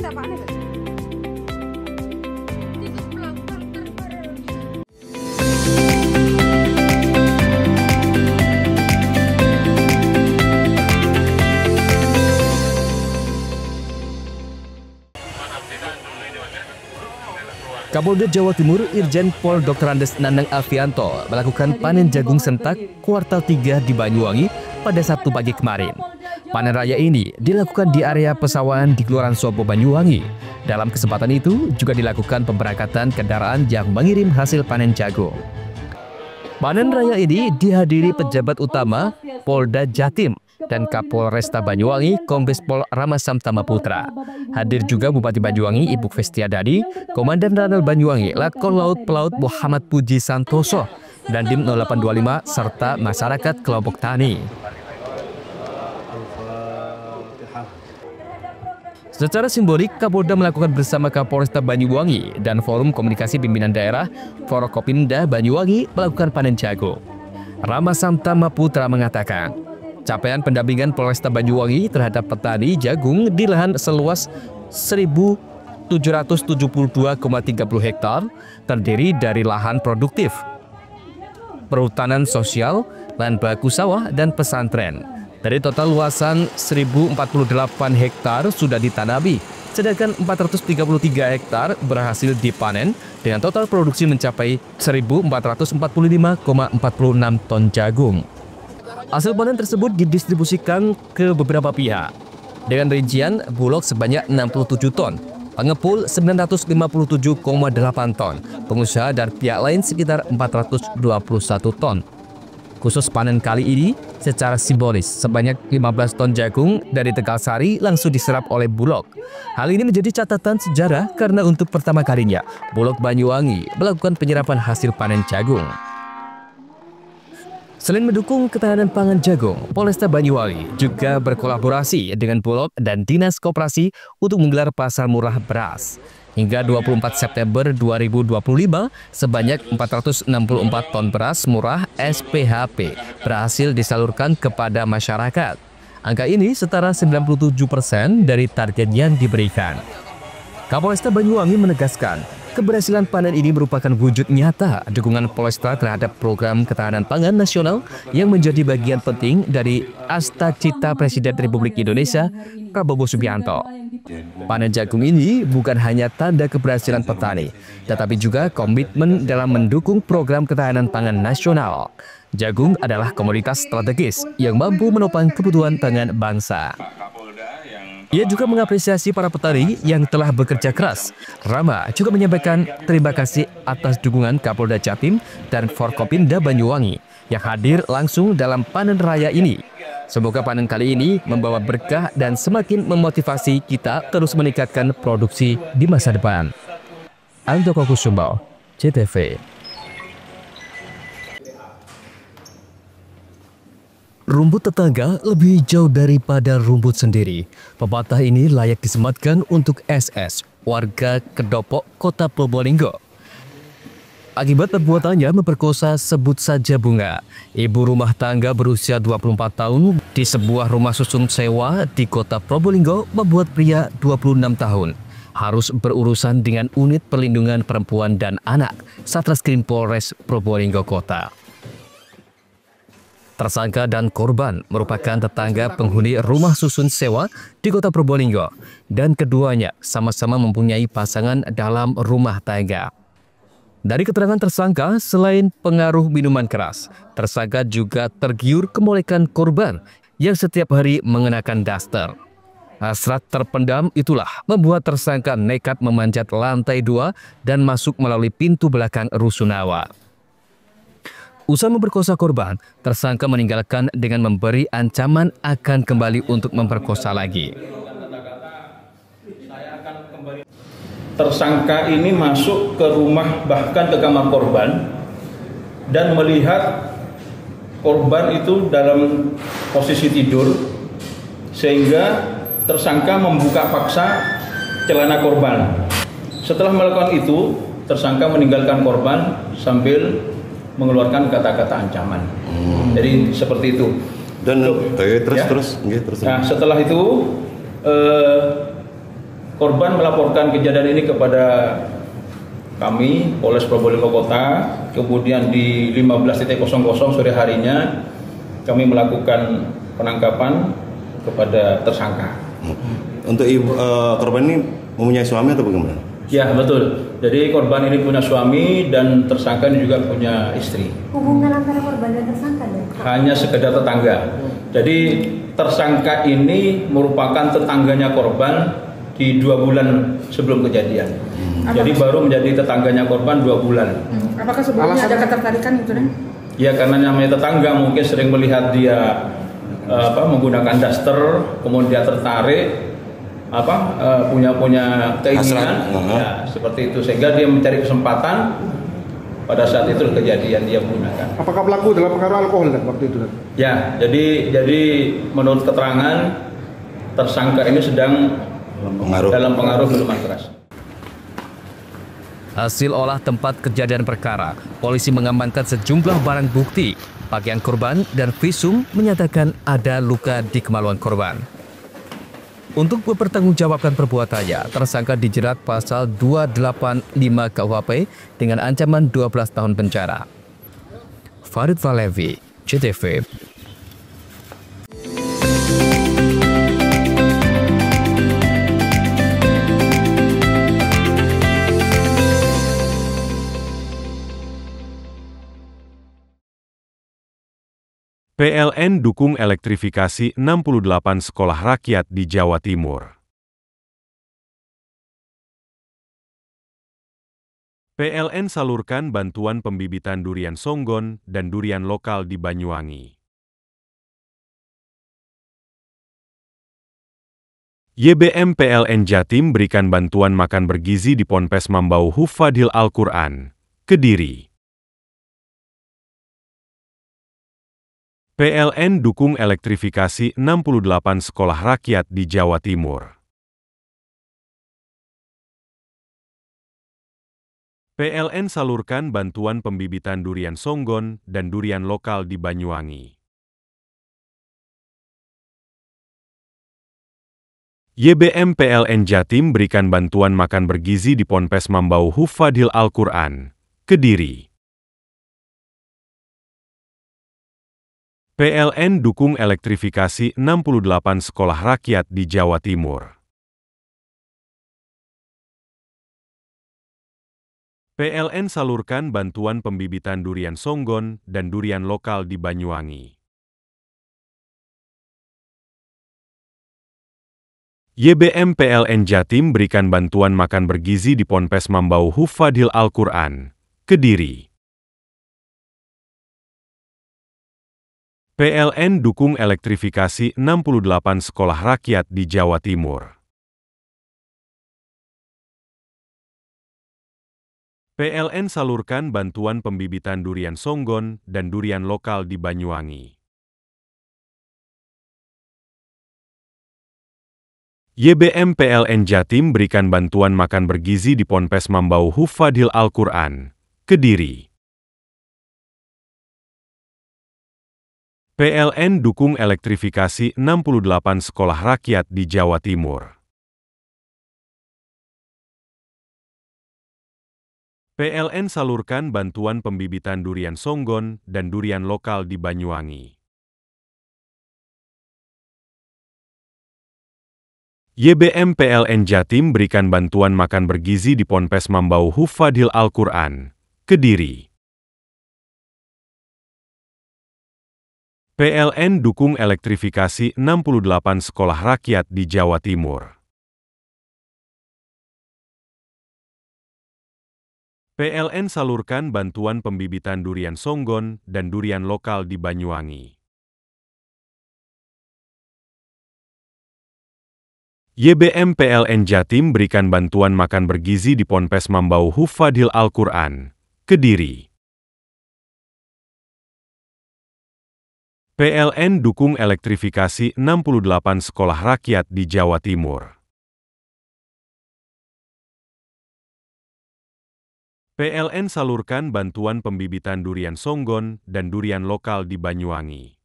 Kapolda Jawa Timur Irjen Pol Dr. Andes Nandang Alfianto melakukan panen jagung sentak kuartal 3 di Banyuwangi pada Sabtu pagi kemarin. Panen raya ini dilakukan di area pesawahan di Kelurahan Sopo, Banyuwangi. Dalam kesempatan itu juga dilakukan pemberangkatan kendaraan yang mengirim hasil panen jagung. Panen raya ini dihadiri pejabat utama Polda Jatim dan Kapolresta Banyuwangi Kombes Pol Ramasamtama Putra. Hadir juga Bupati Banyuwangi Ibu Festiadadi, Komandan Ranel Banyuwangi Letkol Laut Pelaut Muhammad Puji Santoso, dan Dim 0825 serta masyarakat kelompok tani. Secara simbolik, Kapolda melakukan bersama Kapolresta Banyuwangi dan Forum Komunikasi Pimpinan Daerah Forkopimda Banyuwangi melakukan panen jagung. Ramasamtama Putra mengatakan, capaian pendampingan Polresta Banyuwangi terhadap petani jagung di lahan seluas 1.772,30 hektar terdiri dari lahan produktif, perhutanan sosial, lahan baku sawah, dan pesantren. Dari total luasan 1.048 hektar sudah ditanami, sedangkan 433 hektar berhasil dipanen dengan total produksi mencapai 1.445,46 ton jagung. Hasil panen tersebut didistribusikan ke beberapa pihak, dengan rincian Bulog sebanyak 67 ton, pengepul 957,8 ton, pengusaha dan pihak lain sekitar 421 ton. Khusus panen kali ini, secara simbolis sebanyak 15 ton jagung dari Tegalsari langsung diserap oleh Bulog. Hal ini menjadi catatan sejarah karena untuk pertama kalinya Bulog Banyuwangi melakukan penyerapan hasil panen jagung. Selain mendukung ketahanan pangan jagung, Polresta Banyuwangi juga berkolaborasi dengan Bulog dan Dinas Koperasi untuk menggelar pasar murah beras. Hingga 24 September 2025, sebanyak 464 ton beras murah SPHP berhasil disalurkan kepada masyarakat. Angka ini setara 97% dari target yang diberikan. Kapolresta Banyuwangi menegaskan, keberhasilan panen ini merupakan wujud nyata dukungan Polresta terhadap program ketahanan pangan nasional yang menjadi bagian penting dari Asta Cita Presiden Republik Indonesia Prabowo Subianto. Panen jagung ini bukan hanya tanda keberhasilan petani, tetapi juga komitmen dalam mendukung program ketahanan pangan nasional. Jagung adalah komoditas strategis yang mampu menopang kebutuhan pangan bangsa. Ia juga mengapresiasi para petani yang telah bekerja keras. Rama juga menyampaikan terima kasih atas dukungan Kapolda Jatim dan Forkopimda Banyuwangi yang hadir langsung dalam panen raya ini. Semoga panen kali ini membawa berkah dan semakin memotivasi kita terus meningkatkan produksi di masa depan. Andoko Kusumbo, CTV. Rumput tetangga lebih hijau daripada rumput sendiri. Pepatah ini layak disematkan untuk SS, warga Kedopok, Kota Probolinggo. Akibat perbuatannya memperkosa sebut saja Bunga, ibu rumah tangga berusia 24 tahun di sebuah rumah susun sewa di Kota Probolinggo, membuat pria 26 tahun harus berurusan dengan unit perlindungan perempuan dan anak Satreskrim Polres Probolinggo Kota. Tersangka dan korban merupakan tetangga penghuni rumah susun sewa di Kota Probolinggo, dan keduanya sama-sama mempunyai pasangan dalam rumah tangga. Dari keterangan tersangka, selain pengaruh minuman keras, tersangka juga tergiur kemolekan korban yang setiap hari mengenakan daster. Hasrat terpendam itulah membuat tersangka nekat memanjat lantai 2 dan masuk melalui pintu belakang rusunawa. Usai memperkosa korban, tersangka meninggalkan dengan memberi ancaman akan kembali untuk memperkosa lagi. Tersangka ini masuk ke rumah, bahkan ke kamar korban, dan melihat korban itu dalam posisi tidur, sehingga tersangka membuka paksa celana korban. Setelah melakukan itu, tersangka meninggalkan korban sambil mengeluarkan kata-kata ancaman. Jadi seperti itu. Dan terus. Nah, setelah itu Korban melaporkan kejadian ini kepada kami, Polres Probolinggo Kota. Kemudian di 15.00 sore harinya kami melakukan penangkapan kepada tersangka. Untuk korban ini mempunyai suami atau bagaimana? Ya, betul. Jadi korban ini punya suami dan tersangka ini juga punya istri. Hubungan antara korban dan tersangka ya? Hanya sekedar tetangga. Jadi tersangka ini merupakan tetangganya korban di 2 bulan sebelum kejadian. Jadi baru menjadi tetangganya korban 2 bulan. Apakah sebelumnya ada ketertarikan itu, Dan? Ya, karena namanya tetangga, mungkin sering melihat dia menggunakan daster, kemudian tertarik, punya keinginan, ya, seperti itu, sehingga dia mencari kesempatan. Pada saat itu kejadian dia menggunakan. Apakah pelaku dalam pengaruh alkohol Dan waktu itu? Dan? Ya, jadi menurut keterangan tersangka ini sedang dalam pengaruh minuman keras. Hasil olah tempat kejadian perkara, polisi mengamankan sejumlah barang bukti. Pakaian korban dan visum menyatakan ada luka di kemaluan korban. Untuk mempertanggungjawabkan perbuatannya, tersangka dijerat pasal 285 KUHP dengan ancaman 12 tahun penjara. Farid Valevi, CTV. PLN dukung elektrifikasi 68 sekolah rakyat di Jawa Timur. PLN salurkan bantuan pembibitan durian songgon dan durian lokal di Banyuwangi. YBM PLN Jatim berikan bantuan makan bergizi di Ponpes Mambau Hufadhil Al-Quran, Kediri. PLN dukung elektrifikasi 68 sekolah rakyat di Jawa Timur. PLN salurkan bantuan pembibitan durian songgon dan durian lokal di Banyuwangi. YBM PLN Jatim berikan bantuan makan bergizi di Ponpes Mambau Hufadhil Al-Quran, Kediri. PLN dukung elektrifikasi 68 sekolah rakyat di Jawa Timur. PLN salurkan bantuan pembibitan durian songgon dan durian lokal di Banyuwangi. YBM PLN Jatim berikan bantuan makan bergizi di Ponpes Mambau Hufadhil Al-Quran, Kediri. PLN dukung elektrifikasi 68 sekolah rakyat di Jawa Timur. PLN salurkan bantuan pembibitan durian songgon dan durian lokal di Banyuwangi. YBM PLN Jatim berikan bantuan makan bergizi di Ponpes Mambau Hufadhil Al-Quran, Kediri. PLN dukung elektrifikasi 68 sekolah rakyat di Jawa Timur. PLN salurkan bantuan pembibitan durian songgon dan durian lokal di Banyuwangi. YBM PLN Jatim berikan bantuan makan bergizi di Ponpes Mambau Hufadhil Al-Quran, Kediri. PLN dukung elektrifikasi 68 sekolah rakyat di Jawa Timur. PLN salurkan bantuan pembibitan durian songgon dan durian lokal di Banyuwangi. YBM PLN Jatim berikan bantuan makan bergizi di Ponpes Mambau Hufadhil Al-Quran, Kediri. PLN dukung elektrifikasi 68 sekolah rakyat di Jawa Timur. PLN salurkan bantuan pembibitan durian songgon dan durian lokal di Banyuwangi.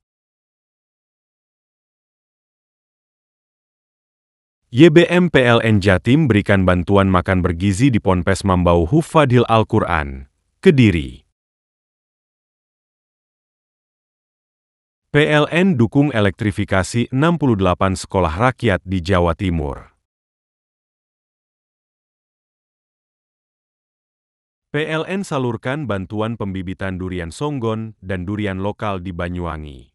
YBM PLN Jatim berikan bantuan makan bergizi di Ponpes Mambau Hufadhil Al-Quran, Kediri. PLN dukung elektrifikasi 68 sekolah rakyat di Jawa Timur. PLN salurkan bantuan pembibitan durian songgon dan durian lokal di Banyuwangi.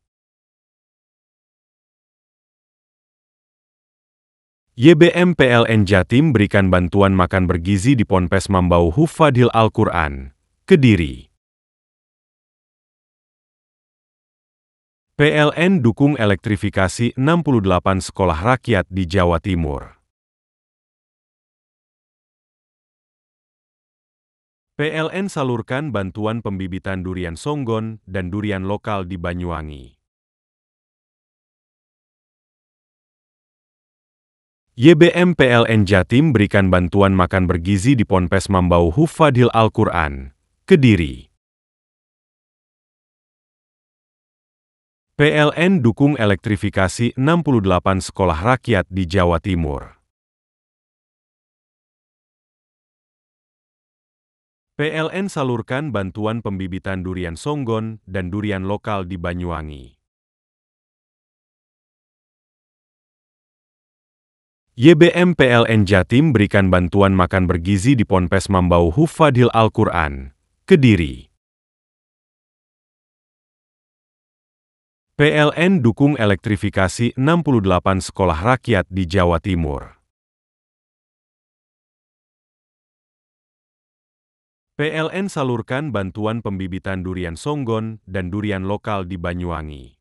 YBM PLN Jatim berikan bantuan makan bergizi di Ponpes Mambau Hufadhil Al-Quran, Kediri. PLN dukung elektrifikasi 68 sekolah rakyat di Jawa Timur. PLN salurkan bantuan pembibitan durian songgon dan durian lokal di Banyuwangi. YBM PLN Jatim berikan bantuan makan bergizi di Ponpes Mambau Hufadhil Al-Quran, Kediri. PLN dukung elektrifikasi 68 sekolah rakyat di Jawa Timur. PLN salurkan bantuan pembibitan durian songgon dan durian lokal di Banyuwangi. YBM PLN Jatim berikan bantuan makan bergizi di Ponpes Mambau Hufadhil Al-Quran, Kediri. PLN dukung elektrifikasi 68 sekolah rakyat di Jawa Timur. PLN salurkan bantuan pembibitan durian songgon dan durian lokal di Banyuwangi.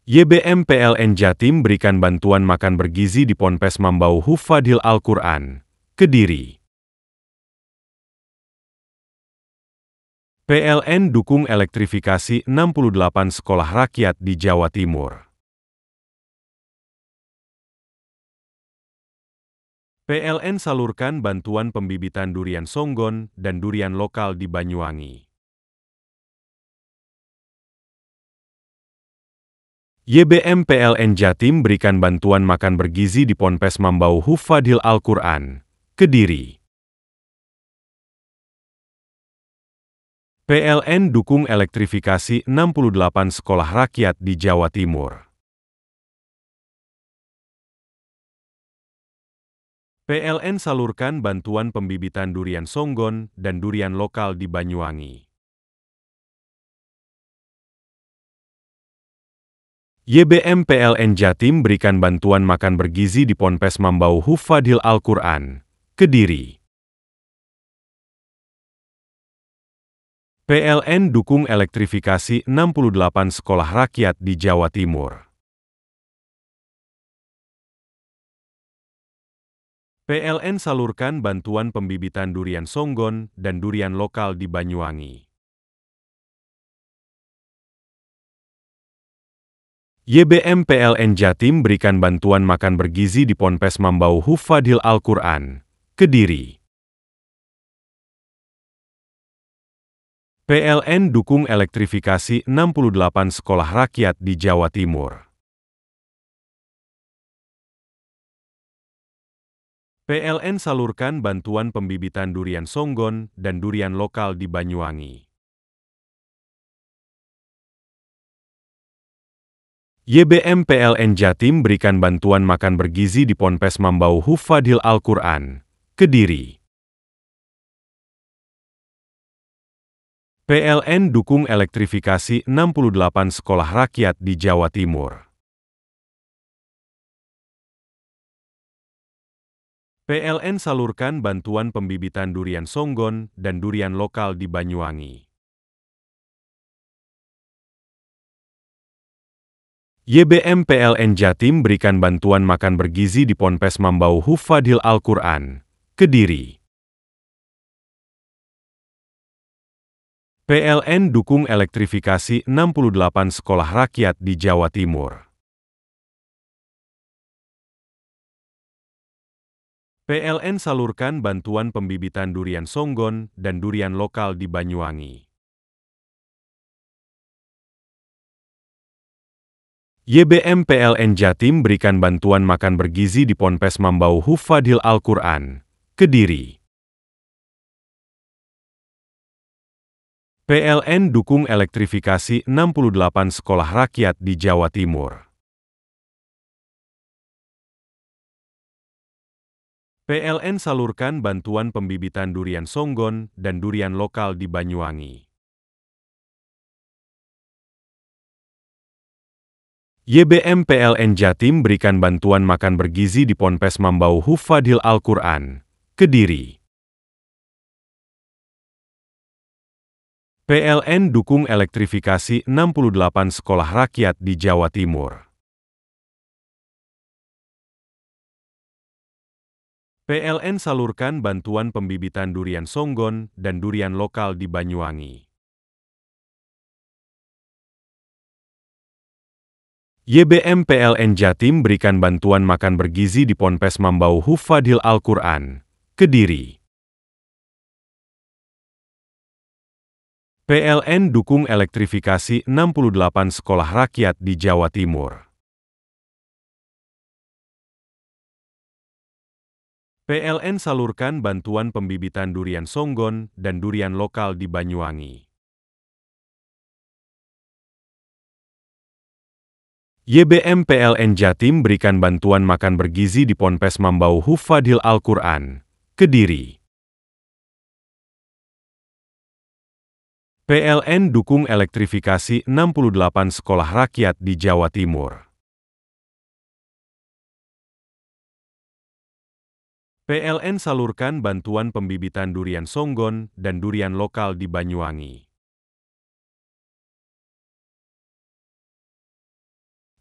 YBM PLN Jatim berikan bantuan makan bergizi di Ponpes Mambau Hufadhil Al-Quran, Kediri. PLN dukung elektrifikasi 68 sekolah rakyat di Jawa Timur. PLN salurkan bantuan pembibitan durian songgon dan durian lokal di Banyuwangi. YBM PLN Jatim berikan bantuan makan bergizi di Ponpes Mambau Hufadhil Al-Quran, Kediri. PLN dukung elektrifikasi 68 sekolah rakyat di Jawa Timur. PLN salurkan bantuan pembibitan durian songgon dan durian lokal di Banyuwangi. YBM PLN Jatim berikan bantuan makan bergizi di Ponpes Mambau Hufadhil Al-Quran, Kediri. PLN dukung elektrifikasi 68 sekolah rakyat di Jawa Timur. PLN salurkan bantuan pembibitan durian songgon dan durian lokal di Banyuwangi. YBM PLN Jatim berikan bantuan makan bergizi di Ponpes Mambau Hufadhil Al-Quran, Kediri. PLN dukung elektrifikasi 68 sekolah rakyat di Jawa Timur. PLN salurkan bantuan pembibitan durian songgon dan durian lokal di Banyuwangi. YBM PLN Jatim berikan bantuan makan bergizi di Ponpes Mambau Hufadhil Al-Quran, Kediri. PLN dukung elektrifikasi 68 sekolah rakyat di Jawa Timur. PLN salurkan bantuan pembibitan durian songgon dan durian lokal di Banyuwangi. YBM PLN Jatim berikan bantuan makan bergizi di Ponpes Mambau Hufadhil Al-Quran, Kediri. PLN dukung elektrifikasi 68 sekolah rakyat di Jawa Timur. PLN salurkan bantuan pembibitan durian songgon dan durian lokal di Banyuwangi. YBM PLN Jatim berikan bantuan makan bergizi di Ponpes Mambau Hufadhil Al-Quran, Kediri. PLN dukung elektrifikasi 68 sekolah rakyat di Jawa Timur. PLN salurkan bantuan pembibitan durian songgon dan durian lokal di Banyuwangi. YBM PLN Jatim berikan bantuan makan bergizi di Ponpes Mambau Hufadhil Al-Quran, Kediri. PLN dukung elektrifikasi 68 sekolah rakyat di Jawa Timur. PLN salurkan bantuan pembibitan durian songgon dan durian lokal di Banyuwangi. YBM PLN Jatim berikan bantuan makan bergizi di Ponpes Mambau Hufadhil Al-Quran, Kediri. PLN dukung elektrifikasi 68 sekolah rakyat di Jawa Timur. PLN salurkan bantuan pembibitan durian songgon dan durian lokal di Banyuwangi. YBM PLN Jatim berikan bantuan makan bergizi di Ponpes Mambau Hufadhil Al-Quran, Kediri. PLN dukung elektrifikasi 68 sekolah rakyat di Jawa Timur. PLN salurkan bantuan pembibitan durian songgon dan durian lokal di Banyuwangi.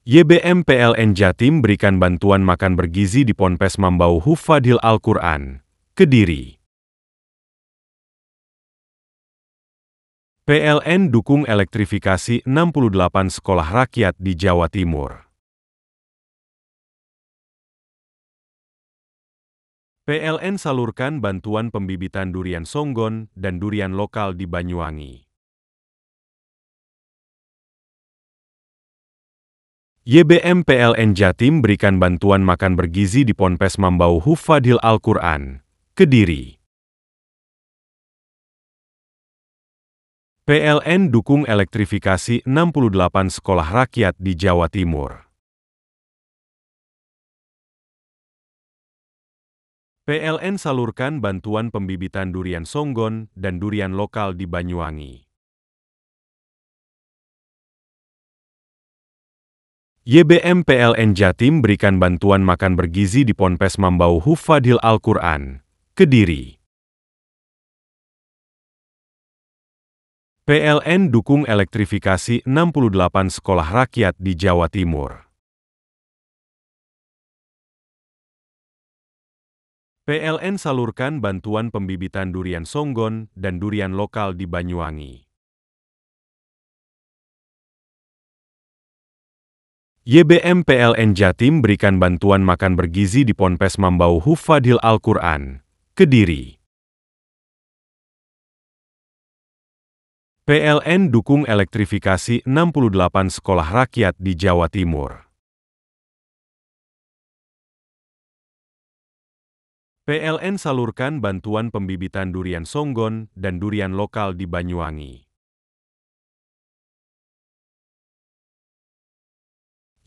YBM PLN Jatim berikan bantuan makan bergizi di Ponpes Mambau Hufadhil Al-Quran, Kediri. PLN dukung elektrifikasi 68 sekolah rakyat di Jawa Timur. PLN salurkan bantuan pembibitan durian songgon dan durian lokal di Banyuwangi. YBM PLN Jatim berikan bantuan makan bergizi di Ponpes Mambau Hufadhil Al-Quran, Kediri. PLN dukung elektrifikasi 68 sekolah rakyat di Jawa Timur. PLN salurkan bantuan pembibitan durian songgon dan durian lokal di Banyuwangi. YBM PLN Jatim berikan bantuan makan bergizi di Ponpes Mambau Hufadhil Al-Quran, Kediri. PLN dukung elektrifikasi 68 sekolah rakyat di Jawa Timur. PLN salurkan bantuan pembibitan durian songgon dan durian lokal di Banyuwangi. YBM PLN Jatim berikan bantuan makan bergizi di Ponpes Mambau Hufadhil Al-Quran, Kediri. PLN dukung elektrifikasi 68 sekolah rakyat di Jawa Timur. PLN salurkan bantuan pembibitan durian songgon dan durian lokal di Banyuwangi.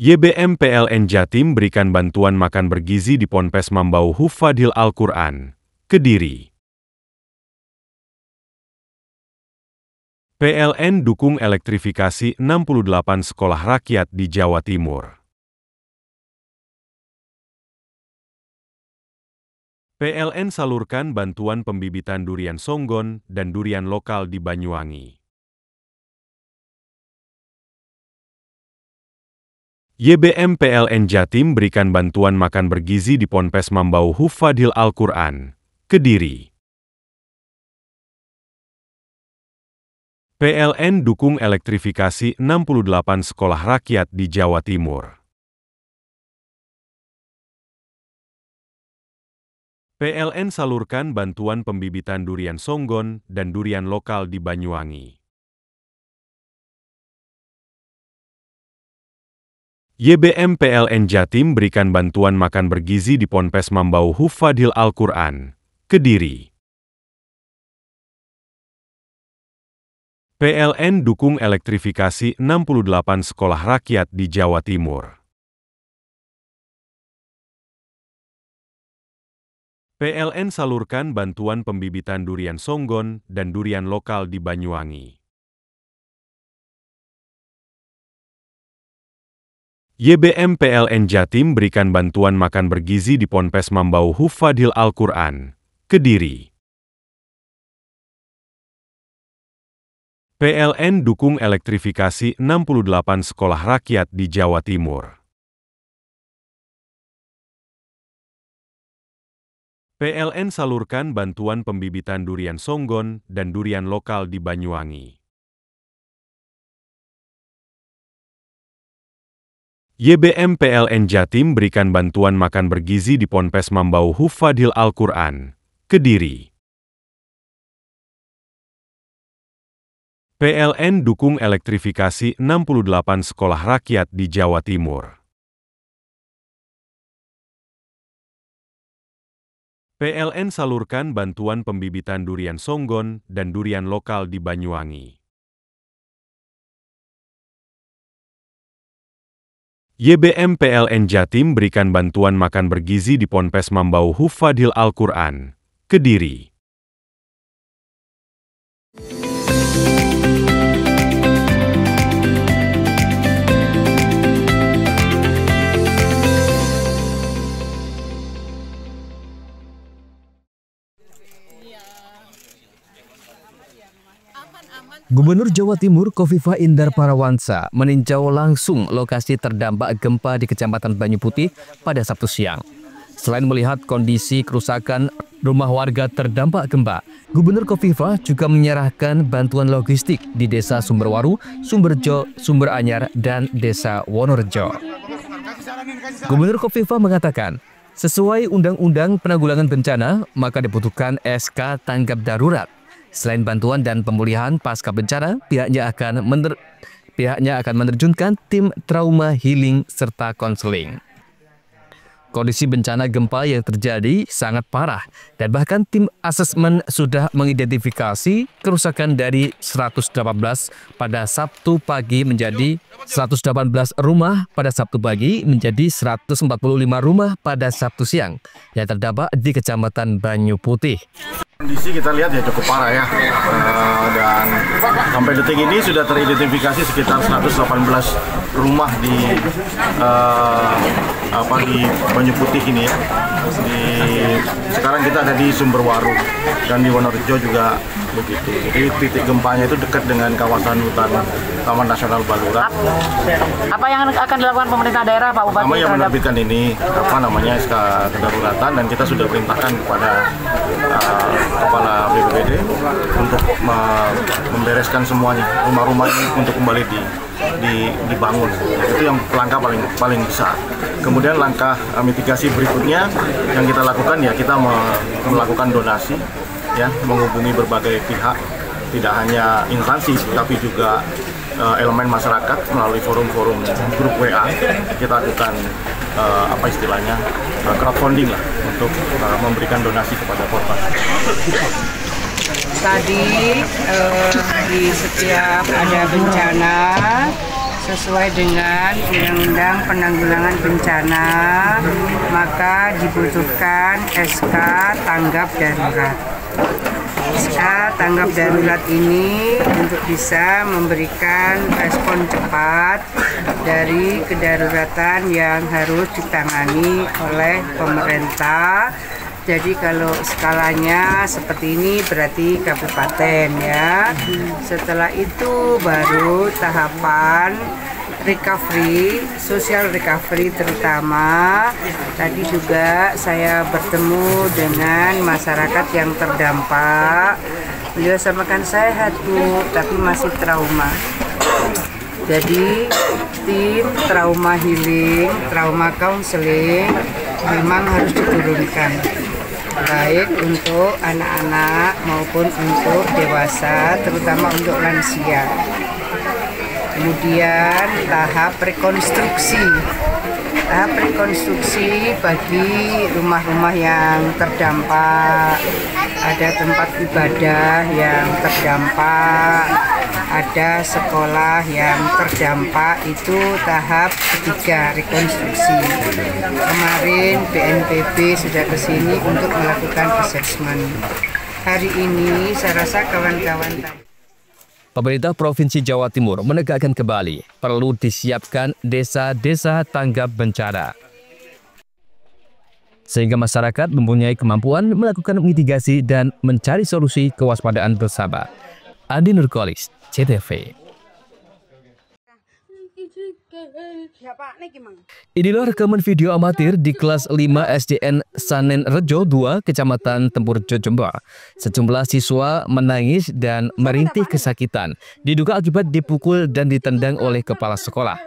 YBM PLN Jatim berikan bantuan makan bergizi di Ponpes Mambau Hufadhil Al-Quran, Kediri. PLN dukung elektrifikasi 68 sekolah rakyat di Jawa Timur. PLN salurkan bantuan pembibitan durian songgon dan durian lokal di Banyuwangi. YBM PLN Jatim berikan bantuan makan bergizi di Ponpes Mambau Hufadhil Al-Quran, Kediri. PLN dukung elektrifikasi 68 sekolah rakyat di Jawa Timur. PLN salurkan bantuan pembibitan durian songgon dan durian lokal di Banyuwangi. YBM PLN Jatim berikan bantuan makan bergizi di Ponpes Mambau Hufadhil Al-Quran, Kediri. PLN dukung elektrifikasi 68 sekolah rakyat di Jawa Timur. PLN salurkan bantuan pembibitan durian songgon dan durian lokal di Banyuwangi. YBM PLN Jatim berikan bantuan makan bergizi di Ponpes Mambau Hufadhil Al-Quran, Kediri. PLN dukung elektrifikasi 68 sekolah rakyat di Jawa Timur. PLN salurkan bantuan pembibitan durian songgon dan durian lokal di Banyuwangi. YBM PLN Jatim berikan bantuan makan bergizi di Ponpes Mambau Hufadhil Al-Quran, Kediri. PLN dukung elektrifikasi 68 sekolah rakyat di Jawa Timur. PLN salurkan bantuan pembibitan durian songgon dan durian lokal di Banyuwangi. YBM PLN Jatim berikan bantuan makan bergizi di Ponpes Mambau Hufadhil Al-Quran, Kediri. Gubernur Jawa Timur Khofifah Indar Parawansa meninjau langsung lokasi terdampak gempa di Kecamatan Banyu Putih pada Sabtu siang. Selain melihat kondisi kerusakan rumah warga terdampak gempa, Gubernur Khofifah juga menyerahkan bantuan logistik di Desa Sumberwaru, Sumberjo, Sumberanyar, dan Desa Wonorejo. Gubernur Khofifah mengatakan, sesuai Undang-Undang Penanggulangan Bencana, maka dibutuhkan SK tanggap darurat. Selain bantuan dan pemulihan pasca bencana, pihaknya akan menerjunkan tim trauma healing serta konseling. Kondisi bencana gempa yang terjadi sangat parah dan bahkan tim asesmen sudah mengidentifikasi kerusakan dari 118 pada Sabtu pagi menjadi 118 rumah pada Sabtu pagi menjadi 145 rumah pada Sabtu siang yang terdampak di Kecamatan Banyu Putih. Kondisi kita lihat ya cukup parah ya, dan sampai detik ini sudah teridentifikasi sekitar 118 rumah di Banyu Putih ini ya. Sekarang kita ada di Sumberwaru dan di Wonorejo juga begitu. Jadi titik gempanya itu dekat dengan kawasan hutan Taman Nasional Baluran. Apa yang akan dilakukan pemerintah daerah, Pak Bupati? Kami yang menerbitkan ini SK kedaruratan dan kita sudah perintahkan kepada Kepala BPBD untuk membereskan semuanya rumah-rumah ini untuk kembali dibangun. Itu yang langkah paling besar. Kemudian langkah mitigasi berikutnya yang kita lakukan ya kita melakukan donasi ya, menghubungi berbagai pihak, tidak hanya instansi tapi juga elemen masyarakat melalui forum-forum grup WA. Kita lakukan crowdfunding lah untuk memberikan donasi kepada korban. Tadi di setiap ada bencana sesuai dengan Undang-Undang Penanggulangan Bencana, maka dibutuhkan SK tanggap darurat. SK tanggap darurat ini untuk bisa memberikan respon cepat dari kedaruratan yang harus ditangani oleh pemerintah. Jadi kalau skalanya seperti ini berarti kabupaten ya. Setelah itu baru tahapan recovery, social recovery terutama. Tadi juga saya bertemu dengan masyarakat yang terdampak. Beliau samakan sehat Bu, tapi masih trauma. Jadi tim trauma healing, trauma counseling memang harus diturunkan. Baik untuk anak-anak maupun untuk dewasa, terutama untuk lansia. Kemudian tahap rekonstruksi. Tahap rekonstruksi bagi rumah-rumah yang terdampak, ada tempat ibadah yang terdampak, ada sekolah yang terdampak, itu tahap ketiga rekonstruksi. Kemarin BNPB sudah ke sini untuk melakukan asesmen. Hari ini saya rasa kawan-kawan Pemerintah Provinsi Jawa Timur menegakkan kembali perlu disiapkan desa-desa tanggap bencana, sehingga masyarakat mempunyai kemampuan melakukan mitigasi dan mencari solusi kewaspadaan bersama. Andi Nurkolis, CTV. Inilah rekaman video amatir di kelas 5 SDN Sanen Rejo 2, Kecamatan Tempurjo, Jember. Sejumlah siswa menangis dan merintih kesakitan, diduga akibat dipukul dan ditendang oleh kepala sekolah.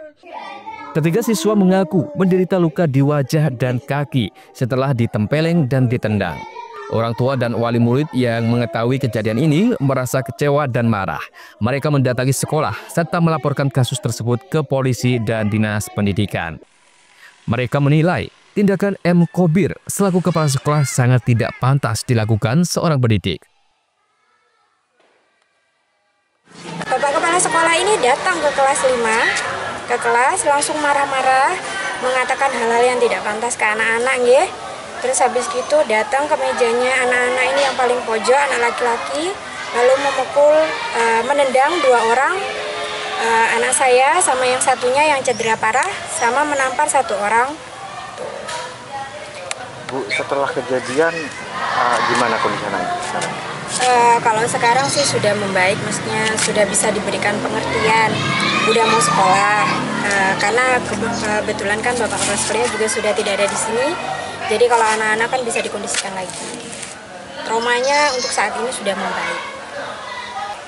Ketiga siswa mengaku menderita luka di wajah dan kaki setelah ditempeleng dan ditendang. Orang tua dan wali murid yang mengetahui kejadian ini merasa kecewa dan marah. Mereka mendatangi sekolah serta melaporkan kasus tersebut ke polisi dan dinas pendidikan. Mereka menilai tindakan M. Kobir selaku kepala sekolah sangat tidak pantas dilakukan seorang pendidik. Bapak kepala sekolah ini datang ke kelas 5, ke kelas langsung marah-marah, mengatakan hal-hal yang tidak pantas ke anak-anak, nggih. Terus habis gitu datang ke mejanya anak-anak ini yang paling pojok, anak laki-laki, lalu memukul, menendang 2 orang, anak saya sama yang satunya yang cedera parah, sama menampar 1 orang. Bu, setelah kejadian gimana kondisi anaknya sekarang? Kalau sekarang sih sudah membaik, maksudnya sudah bisa diberikan pengertian, udah mau sekolah, karena kebetulan kan bapak kepala sekolahnya juga sudah tidak ada di sini. Jadi kalau anak-anak kan bisa dikondisikan lagi. Traumanya untuk saat ini sudah membaik.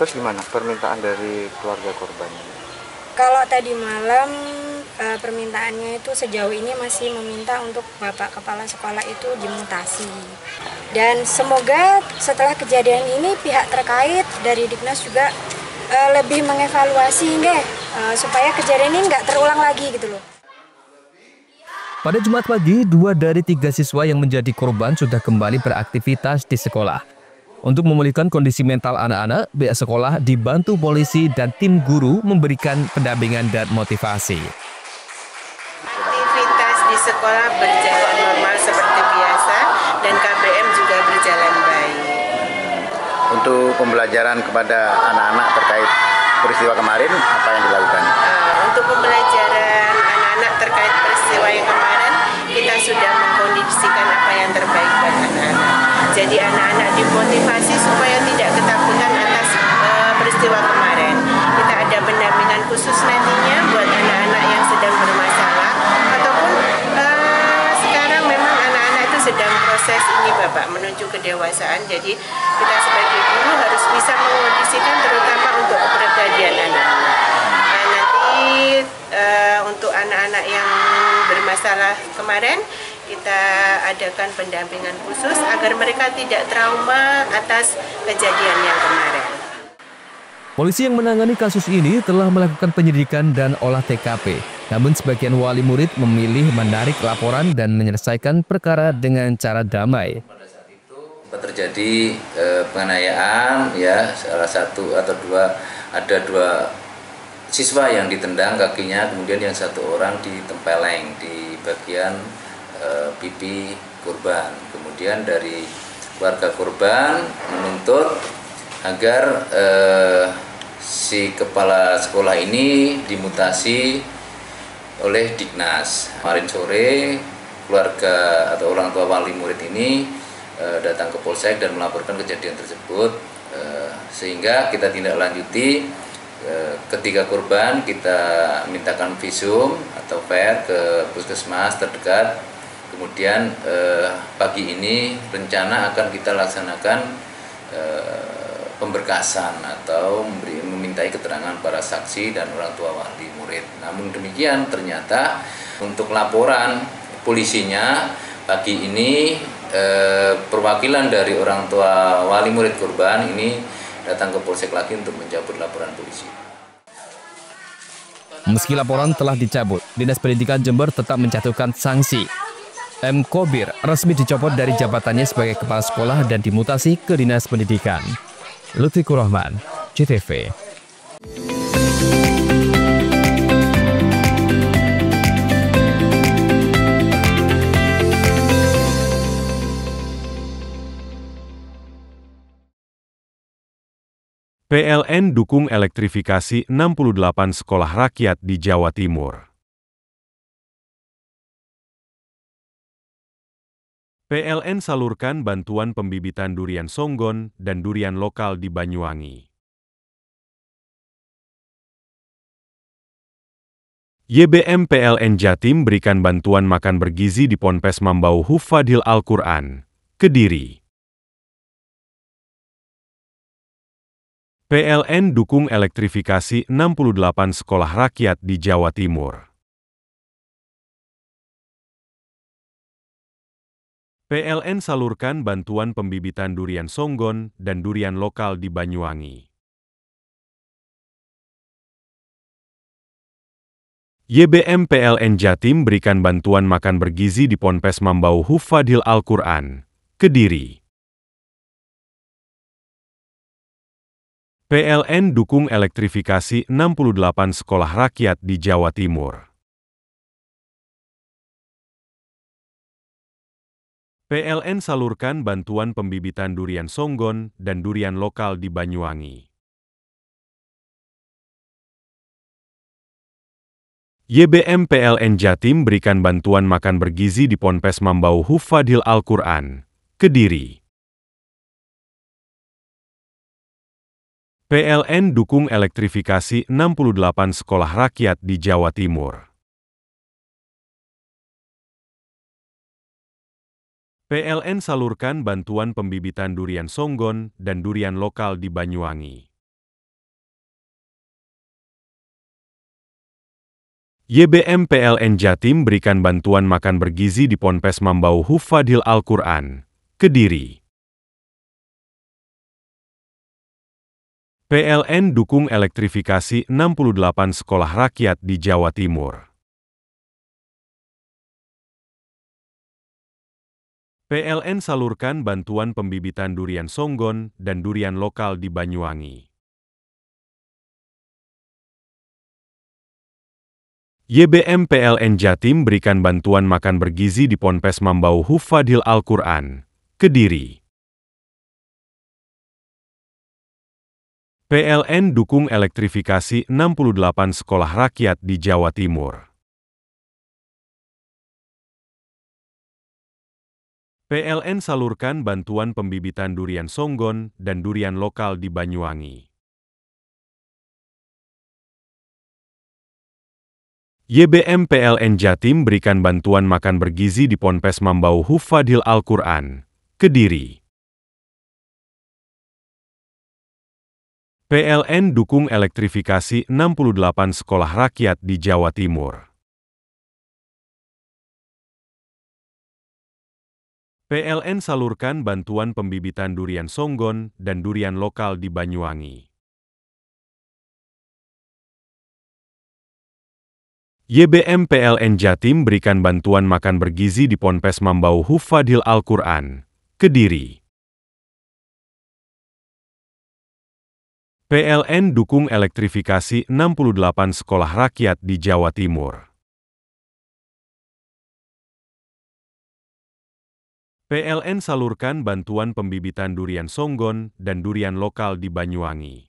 Terus gimana permintaan dari keluarga korban? Kalau tadi malam permintaannya itu sejauh ini masih meminta untuk bapak kepala sekolah itu dimutasi. Dan semoga setelah kejadian ini pihak terkait dari Diknas juga lebih mengevaluasi supaya kejadian ini nggak terulang lagi gitu loh. Pada Jumat pagi, 2 dari 3 siswa yang menjadi korban sudah kembali beraktivitas di sekolah. Untuk memulihkan kondisi mental anak-anak, pihak sekolah dibantu polisi dan tim guru memberikan pendampingan dan motivasi. Aktivitas di sekolah berjalan normal seperti biasa dan KBM juga berjalan baik. Untuk pembelajaran kepada anak-anak terkait peristiwa kemarin, apa yang dilakukan? Untuk pembelajaran anak-anak terkait peristiwa yang kemarin, kita sudah mengkondisikan apa yang terbaik buat anak-anak. Jadi anak-anak dimotivasi supaya tidak ketakutan atas peristiwa kemarin. Kita ada pendampingan khusus nantinya buat anak-anak yang sedang bermasalah, ataupun sekarang memang anak-anak itu sedang proses ini Bapak menuju kedewasaan. Jadi kita sebagai guru harus bisa mengkondisikan terutama untuk kepribadian anak-anak. Untuk anak-anak yang bermasalah kemarin, kita adakan pendampingan khusus agar mereka tidak trauma atas kejadian yang kemarin. Polisi yang menangani kasus ini telah melakukan penyelidikan dan olah TKP. Namun sebagian wali murid memilih menarik laporan dan menyelesaikan perkara dengan cara damai. Terjadi penganiayaan, ya, salah satu atau ada dua siswa yang ditendang kakinya, kemudian yang 1 orang ditempeleng di bagian pipi korban. Kemudian dari keluarga korban menuntut agar si kepala sekolah ini dimutasi oleh Diknas. Kemarin sore keluarga atau orang tua wali murid ini datang ke Polsek dan melaporkan kejadian tersebut, sehingga kita tindak lanjuti. Ketiga korban kita mintakan visum atau VER ke puskesmas terdekat. Kemudian pagi ini rencana akan kita laksanakan pemberkasan atau memintai keterangan para saksi dan orang tua wali murid. Namun demikian ternyata untuk laporan polisinya pagi ini perwakilan dari orang tua wali murid korban ini datang ke Polsek lagi untuk mencabut laporan polisi. Meski laporan telah dicabut, Dinas Pendidikan Jember tetap menjatuhkan sanksi. M. Kobir resmi dicopot dari jabatannya sebagai kepala sekolah dan dimutasi ke Dinas Pendidikan. Lutfikur Rahman, JTV. PLN dukung elektrifikasi 68 sekolah rakyat di Jawa Timur. PLN salurkan bantuan pembibitan durian songgon dan durian lokal di Banyuwangi. YBM PLN Jatim berikan bantuan makan bergizi di Ponpes Mambau Hufadhil Al-Quran, Kediri. PLN dukung elektrifikasi 68 sekolah rakyat di Jawa Timur. PLN salurkan bantuan pembibitan durian songgon dan durian lokal di Banyuwangi. YBM PLN Jatim berikan bantuan makan bergizi di Ponpes Mambau Hufadhil Al-Quran, Kediri. PLN dukung elektrifikasi 68 sekolah rakyat di Jawa Timur. PLN salurkan bantuan pembibitan durian songgon dan durian lokal di Banyuwangi. YBM PLN Jatim berikan bantuan makan bergizi di Ponpes Mambau Hufadhil Al-Quran, Kediri. PLN dukung elektrifikasi 68 sekolah rakyat di Jawa Timur. PLN salurkan bantuan pembibitan durian songgon dan durian lokal di Banyuwangi. YBM PLN Jatim berikan bantuan makan bergizi di Ponpes Mambau Hufadhil Al-Quran, Kediri. PLN dukung elektrifikasi 68 sekolah rakyat di Jawa Timur. PLN salurkan bantuan pembibitan durian songgon dan durian lokal di Banyuwangi. YBM PLN Jatim berikan bantuan makan bergizi di Ponpes Mambau Hufadhil Al-Quran, Kediri. PLN dukung elektrifikasi 68 sekolah rakyat di Jawa Timur. PLN salurkan bantuan pembibitan durian songgon dan durian lokal di Banyuwangi. YBM PLN Jatim berikan bantuan makan bergizi di Ponpes Mambau Hufadhil Al-Quran, Kediri. PLN dukung elektrifikasi 68 sekolah rakyat di Jawa Timur. PLN salurkan bantuan pembibitan durian songgon dan durian lokal di Banyuwangi. YBM PLN Jatim berikan bantuan makan bergizi di Ponpes Mambau Hufadhil Al-Quran, Kediri. PLN dukung elektrifikasi 68 sekolah rakyat di Jawa Timur. PLN salurkan bantuan pembibitan durian songgon dan durian lokal di Banyuwangi.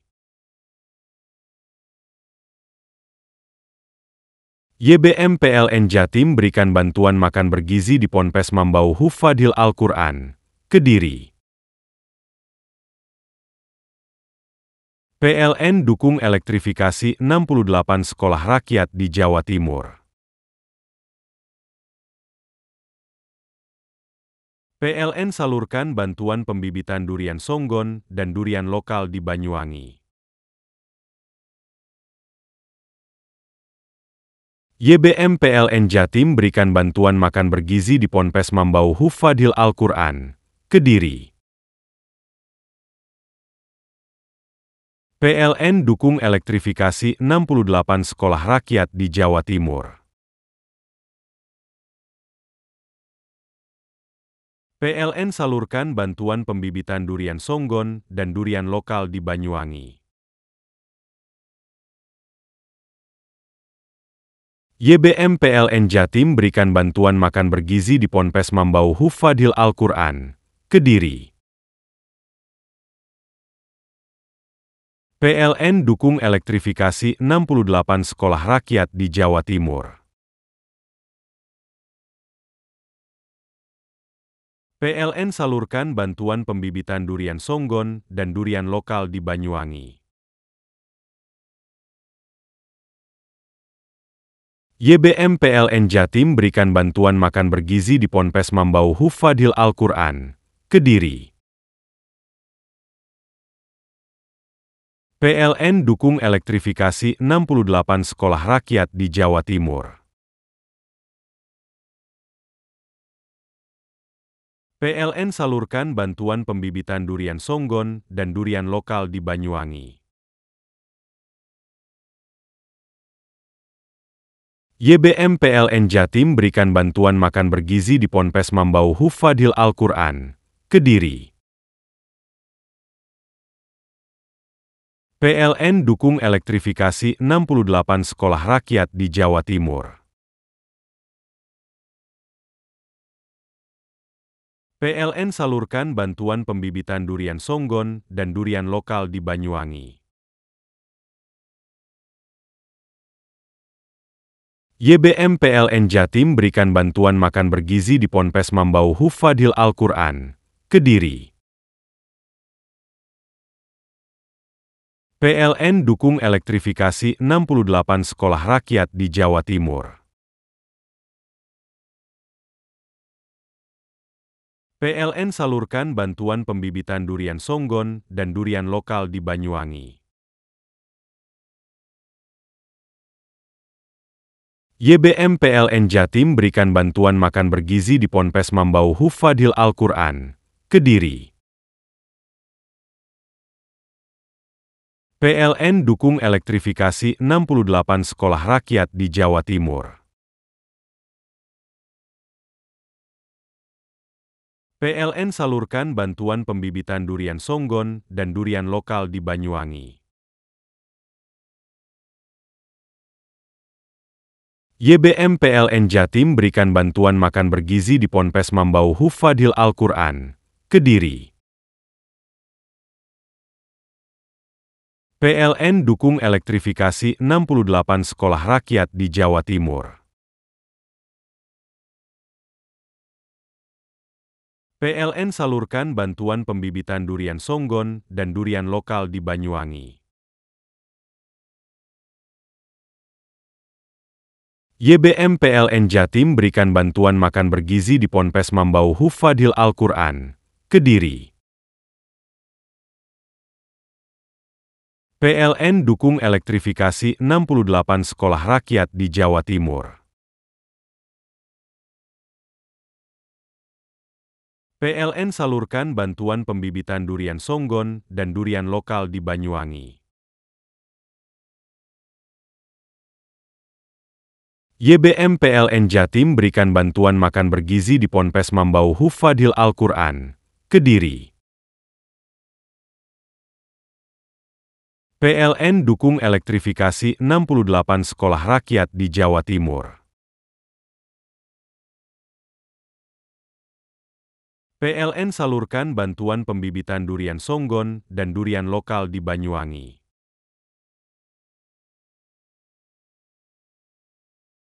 YBM PLN Jatim berikan bantuan makan bergizi di Ponpes Mambau Hufadhil Al-Quran, Kediri. PLN dukung elektrifikasi 68 sekolah rakyat di Jawa Timur. PLN salurkan bantuan pembibitan durian songgon dan durian lokal di Banyuwangi. YBM PLN Jatim berikan bantuan makan bergizi di Ponpes Mambau Hufadhil Al-Quran, Kediri. PLN dukung elektrifikasi 68 sekolah rakyat di Jawa Timur. PLN salurkan bantuan pembibitan durian songgon dan durian lokal di Banyuwangi. YBM PLN Jatim berikan bantuan makan bergizi di Ponpes Mambau Hufadhil Al-Quran, Kediri. PLN dukung elektrifikasi 68 sekolah rakyat di Jawa Timur. PLN salurkan bantuan pembibitan durian songgon dan durian lokal di Banyuwangi. YBM PLN Jatim berikan bantuan makan bergizi di Ponpes Mambau Hufadhil Al-Quran, Kediri. PLN dukung elektrifikasi 68 sekolah rakyat di Jawa Timur. PLN salurkan bantuan pembibitan durian songgon dan durian lokal di Banyuwangi. YBM PLN Jatim berikan bantuan makan bergizi di Ponpes Mambau Hufadhil Al-Quran, Kediri. PLN dukung elektrifikasi 68 sekolah rakyat di Jawa Timur. PLN salurkan bantuan pembibitan durian songgon dan durian lokal di Banyuwangi. YBM PLN Jatim berikan bantuan makan bergizi di Ponpes Mambau Hufadhil Al-Quran, Kediri. PLN dukung elektrifikasi 68 sekolah rakyat di Jawa Timur. PLN salurkan bantuan pembibitan durian songgon dan durian lokal di Banyuwangi. YBM PLN Jatim berikan bantuan makan bergizi di Ponpes Mambau Hufadhil Al-Quran, Kediri. PLN dukung elektrifikasi 68 sekolah rakyat di Jawa Timur. PLN salurkan bantuan pembibitan durian songgon dan durian lokal di Banyuwangi. YBM PLN Jatim berikan bantuan makan bergizi di Ponpes Mambau Hufadhil Al-Quran, Kediri. PLN dukung elektrifikasi 68 sekolah rakyat di Jawa Timur. PLN salurkan bantuan pembibitan durian songgon dan durian lokal di Banyuwangi. YBM PLN Jatim berikan bantuan makan bergizi di Ponpes Mambau Hufadhil Al-Quran, Kediri. PLN dukung elektrifikasi 68 sekolah rakyat di Jawa Timur. PLN salurkan bantuan pembibitan durian songgon dan durian lokal di Banyuwangi. YBM PLN Jatim berikan bantuan makan bergizi di Ponpes Mambau Hufadhil Al-Quran, Kediri. PLN dukung elektrifikasi 68 sekolah rakyat di Jawa Timur. PLN salurkan bantuan pembibitan durian songgon dan durian lokal di Banyuwangi.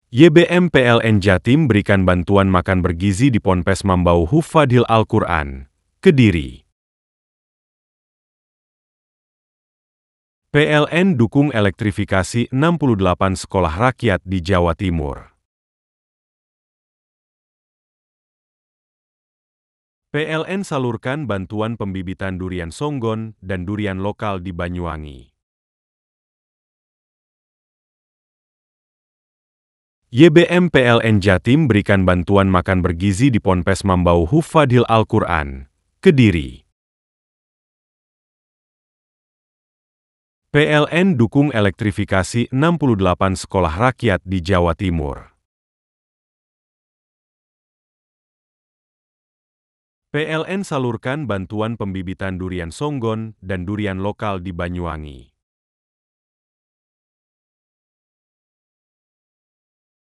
YBM PLN Jatim berikan bantuan makan bergizi di Ponpes Mambau Hufadhil Al-Quran, Kediri. PLN dukung elektrifikasi 68 sekolah rakyat di Jawa Timur. PLN salurkan bantuan pembibitan durian songgon dan durian lokal di Banyuwangi. YBM PLN Jatim berikan bantuan makan bergizi di Ponpes Mambau Hufadhil Al-Quran, Kediri. PLN dukung elektrifikasi 68 sekolah rakyat di Jawa Timur. PLN salurkan bantuan pembibitan durian songgon dan durian lokal di Banyuwangi.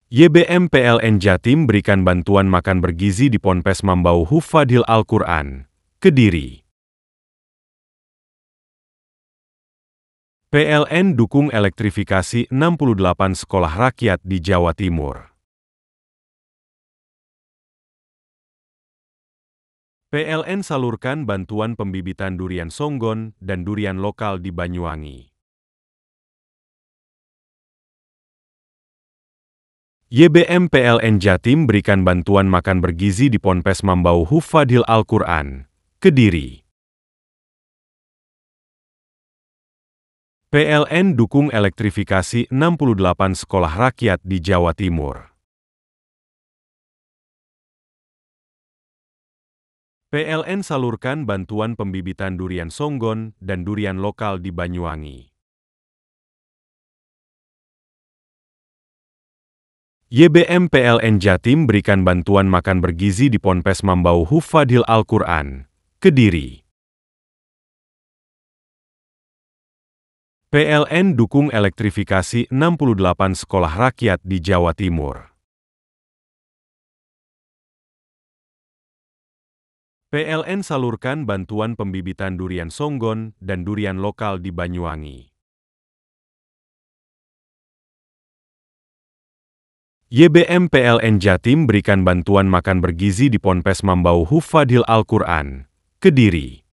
YBM PLN Jatim berikan bantuan makan bergizi di Ponpes Mambau Hufadhil Al-Quran, Kediri. PLN dukung elektrifikasi 68 sekolah rakyat di Jawa Timur. PLN salurkan bantuan pembibitan durian songgon dan durian lokal di Banyuwangi. YBM PLN Jatim berikan bantuan makan bergizi di Ponpes Mambau Hufadhil Al-Quran, Kediri. PLN dukung elektrifikasi 68 sekolah rakyat di Jawa Timur. PLN salurkan bantuan pembibitan durian songgon dan durian lokal di Banyuwangi. YBM PLN Jatim berikan bantuan makan bergizi di Ponpes Mambau Hufadhil Al-Quran, Kediri. PLN dukung elektrifikasi 68 sekolah rakyat di Jawa Timur. PLN salurkan bantuan pembibitan durian songgon dan durian lokal di Banyuwangi. YBM PLN Jatim berikan bantuan makan bergizi di Ponpes Mambau Hufadhil Al-Quran, Kediri.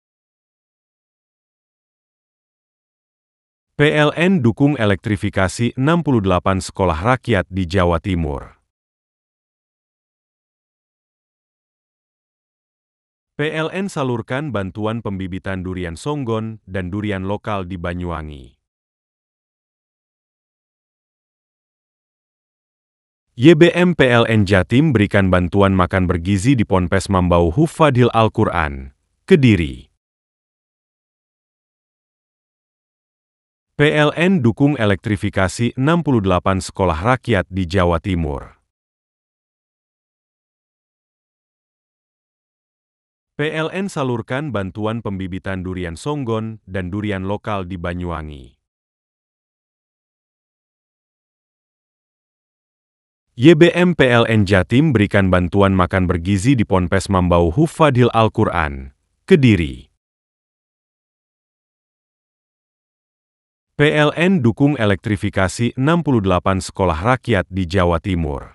PLN dukung elektrifikasi 68 sekolah rakyat di Jawa Timur. PLN salurkan bantuan pembibitan durian songgon dan durian lokal di Banyuwangi. YBM PLN Jatim berikan bantuan makan bergizi di Ponpes Mambau Hufadhil Al-Quran, Kediri. PLN dukung elektrifikasi 68 sekolah rakyat di Jawa Timur. PLN salurkan bantuan pembibitan durian songgon dan durian lokal di Banyuwangi. YBM PLN Jatim berikan bantuan makan bergizi di Ponpes Mambau Hufadhil Al-Quran, Kediri. PLN dukung elektrifikasi 68 sekolah rakyat di Jawa Timur.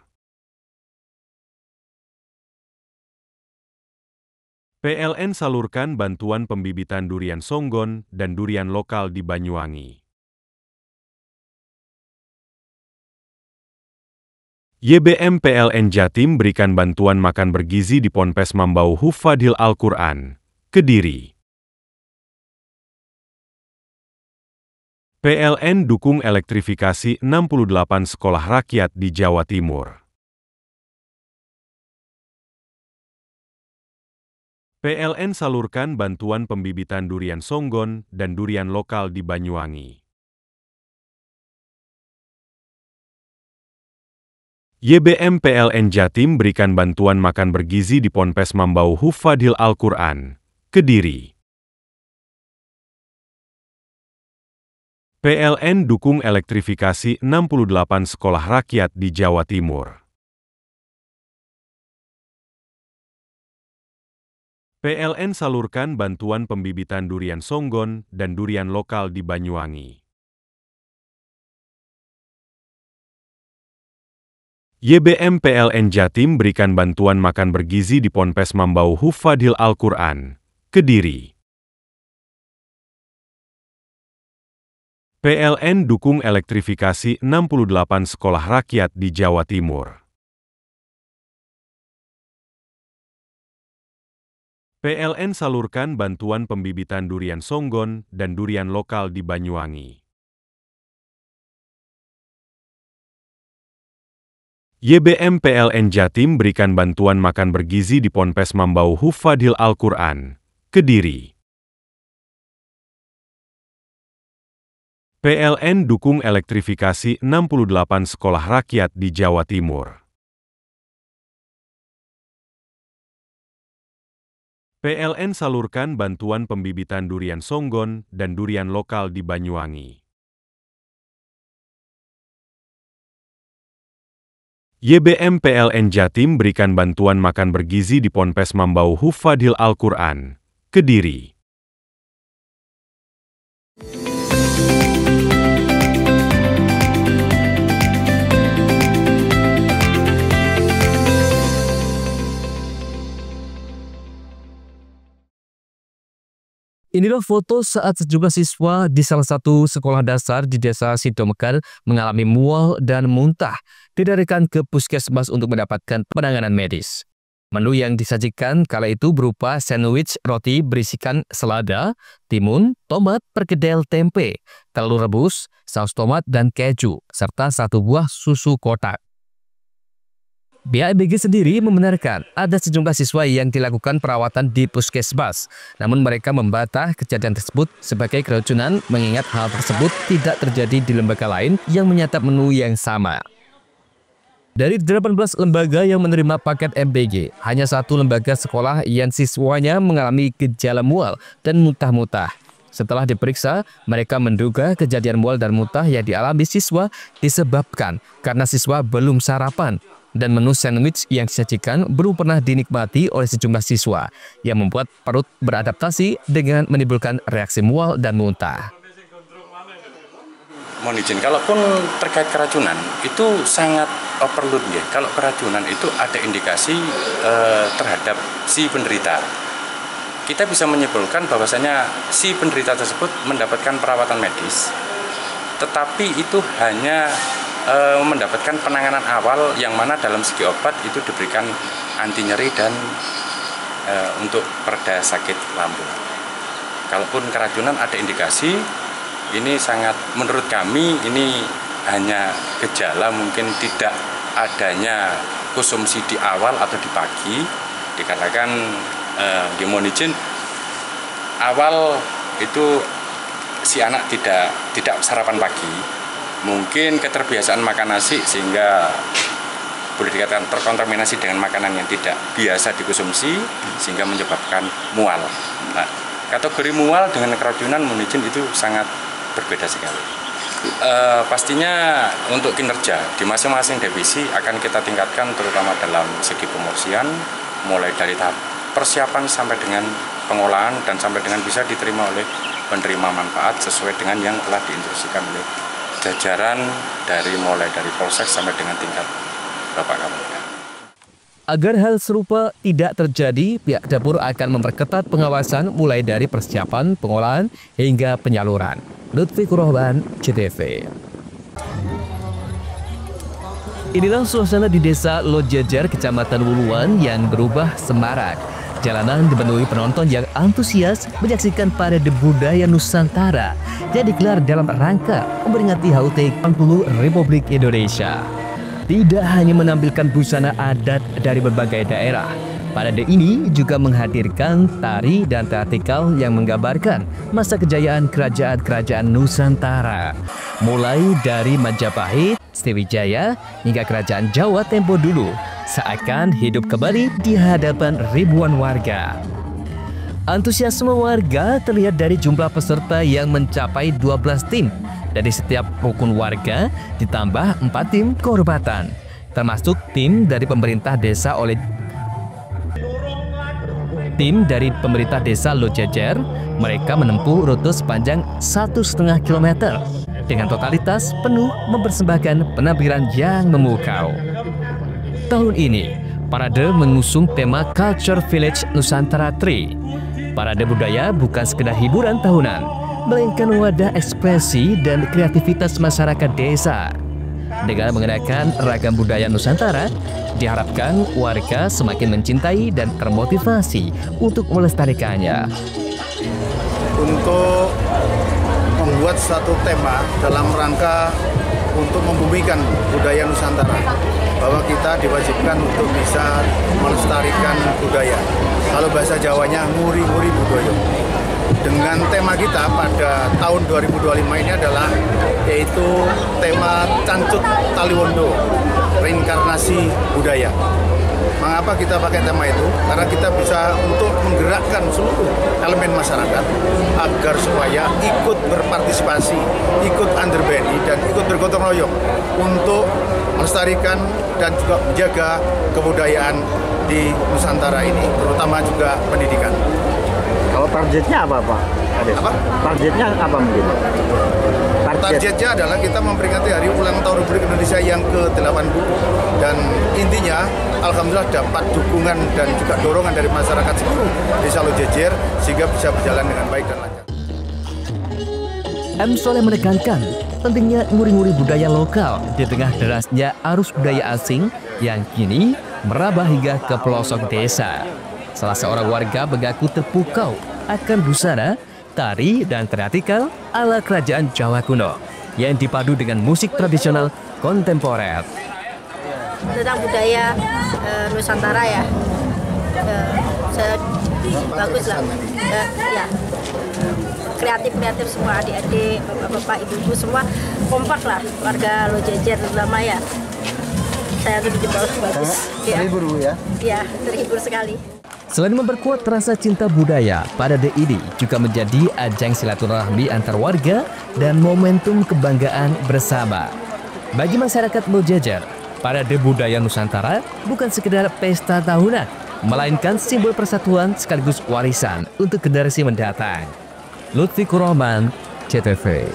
PLN salurkan bantuan pembibitan durian songgon dan durian lokal di Banyuwangi. YBM PLN Jatim berikan bantuan makan bergizi di Ponpes Mambau Hufadhil Al-Quran, Kediri. PLN dukung elektrifikasi 68 sekolah rakyat di Jawa Timur. PLN salurkan bantuan pembibitan durian songgon dan durian lokal di Banyuwangi. YBM PLN Jatim berikan bantuan makan bergizi di Ponpes Mambau Hufadhil Al-Quran, Kediri. PLN dukung elektrifikasi 68 sekolah rakyat di Jawa Timur. PLN salurkan bantuan pembibitan durian songgon dan durian lokal di Banyuwangi. YBM PLN Jatim berikan bantuan makan bergizi di Ponpes Mambau Hufadhil Al-Quran, Kediri. PLN dukung elektrifikasi 68 sekolah rakyat di Jawa Timur. PLN salurkan bantuan pembibitan durian songgon dan durian lokal di Banyuwangi. YBM PLN Jatim berikan bantuan makan bergizi di Ponpes Mambau Hufadhil Al-Quran, Kediri. PLN dukung elektrifikasi 68 sekolah rakyat di Jawa Timur. PLN salurkan bantuan pembibitan durian songgon dan durian lokal di Banyuwangi. YBM PLN Jatim berikan bantuan makan bergizi di Ponpes Mambau Hufadhil Al-Quran, Kediri. Inilah foto saat sejumlah siswa di salah satu sekolah dasar di Desa Sidomekar mengalami mual dan muntah, dilarikan ke puskesmas untuk mendapatkan penanganan medis. Menu yang disajikan kala itu berupa sandwich roti berisikan selada, timun, tomat, perkedel tempe, telur rebus, saus tomat dan keju, serta satu buah susu kotak. BABG sendiri membenarkan ada sejumlah siswa yang dilakukan perawatan di puskesmas, namun mereka membantah kejadian tersebut sebagai keracunan mengingat hal tersebut tidak terjadi di lembaga lain yang menyantap menu yang sama. Dari 18 lembaga yang menerima paket MBG, hanya satu lembaga sekolah yang siswanya mengalami gejala mual dan muntah-muntah. Setelah diperiksa, mereka menduga kejadian mual dan muntah yang dialami siswa disebabkan karena siswa belum sarapan. Dan menu sandwich yang disajikan belum pernah dinikmati oleh sejumlah siswa yang membuat perut beradaptasi dengan menimbulkan reaksi mual dan muntah. Mohon izin, kalaupun terkait keracunan itu sangat overload ya. Kalau keracunan itu ada indikasi terhadap si penderita. Kita bisa menyimpulkan bahwasanya si penderita tersebut mendapatkan perawatan medis, tetapi itu hanya mendapatkan penanganan awal yang mana dalam segi obat itu diberikan anti nyeri dan untuk pereda sakit lambung. Kalaupun keracunan ada indikasi, ini sangat menurut kami ini hanya gejala mungkin tidak adanya konsumsi di awal atau di pagi, dikatakan mohon izin awal itu si anak tidak sarapan pagi. Mungkin keterbiasaan makan nasi sehingga boleh dikatakan terkontaminasi dengan makanan yang tidak biasa dikonsumsi sehingga menyebabkan mual. Nah, kategori mual dengan keracunan mohon izin itu sangat berbeda sekali. Pastinya untuk kinerja di masing-masing divisi akan kita tingkatkan terutama dalam segi pemorsian mulai dari tahap persiapan sampai dengan pengolahan dan sampai dengan bisa diterima oleh penerima manfaat sesuai dengan yang telah diinstruksikan oleh jajaran mulai dari polsek sampai dengan tingkat Bapak Kapolda. Agar hal serupa tidak terjadi, pihak dapur akan memperketat pengawasan mulai dari persiapan, pengolahan, hingga penyaluran. Lutfi Kurahban, CTV. Inilah suasana di Desa Lojejer, Kecamatan Wuluan yang berubah semarak. Jalanan dipenuhi penonton yang antusias menyaksikan parade budaya Nusantara yang digelar dalam rangka memperingati HUT ke-40 Republik Indonesia. Tidak hanya menampilkan busana adat dari berbagai daerah, parade ini juga menghadirkan tari dan teatrikal yang menggambarkan masa kejayaan kerajaan-kerajaan Nusantara, mulai dari Majapahit, Sriwijaya, hingga Kerajaan Jawa tempo dulu, seakan hidup kembali di hadapan ribuan warga. Antusiasme warga terlihat dari jumlah peserta yang mencapai 12 tim. Dari setiap rukun warga ditambah 4 tim kehormatan, termasuk tim dari pemerintah desa Lojejer. Mereka menempuh rute sepanjang 1,5 km dengan totalitas penuh mempersembahkan penampilan yang memukau. Tahun ini, parade mengusung tema Culture Village Nusantara Tree. Parade budaya bukan sekedar hiburan tahunan, melainkan wadah ekspresi dan kreativitas masyarakat desa. Dengan mengenakan ragam budaya Nusantara, diharapkan warga semakin mencintai dan termotivasi untuk melestarikannya. Untuk membuat satu tema dalam rangka untuk membumikan budaya Nusantara, bahwa kita diwajibkan untuk bisa melestarikan budaya. Kalau bahasa Jawanya nguri-nguri budaya. dengan tema kita pada tahun 2025 ini adalah yaitu tema Cancut Taliwondo, reinkarnasi budaya. Mengapa kita pakai tema itu? Karena kita bisa untuk menggerakkan seluruh elemen masyarakat agar supaya ikut berpartisipasi, ikut under BNI, dan ikut bergotong royong untuk melestarikan dan juga menjaga kebudayaan di Nusantara ini, terutama juga pendidikan. Kalau targetnya apa Pak? Apa? Targetnya apa mungkin? Targetnya adalah kita memperingati Hari Ulang Tahun Republik Indonesia yang ke-80 dan intinya alhamdulillah dapat dukungan dan juga dorongan dari masyarakat seluruh Desa Lojejer sehingga bisa berjalan dengan baik dan lancar. M. Soleh menekankan pentingnya nguri-nguri budaya lokal di tengah derasnya arus budaya asing yang kini merambah hingga ke pelosok desa. Salah seorang warga mengaku terpukau akan busana, tari, dan teatrikal ala kerajaan Jawa kuno yang dipadu dengan musik tradisional kontemporer. Tentang budaya Nusantara ya, bagus lah. Ya. Kreatif semua, adik-adik, bapak-bapak, ibu-ibu semua kompak lah, warga Lojejer terutama ya. Saya tuh bagus. Terhibur Bu ya? Iya, terhibur sekali. Selain memperkuat rasa cinta budaya, parade ini juga menjadi ajang silaturahmi antar warga dan momentum kebanggaan bersama. Bagi masyarakat Lojejer, parade budaya Nusantara bukan sekedar pesta tahunan, melainkan simbol persatuan sekaligus warisan untuk generasi mendatang. Lutfi Kuroman, CTV.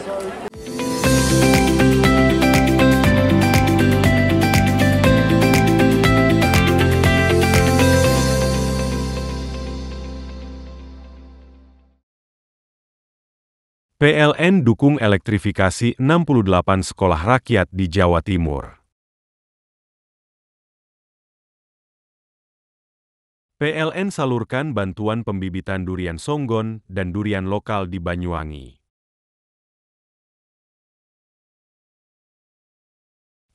PLN dukung elektrifikasi 68 sekolah rakyat di Jawa Timur. PLN salurkan bantuan pembibitan durian songgon dan durian lokal di Banyuwangi.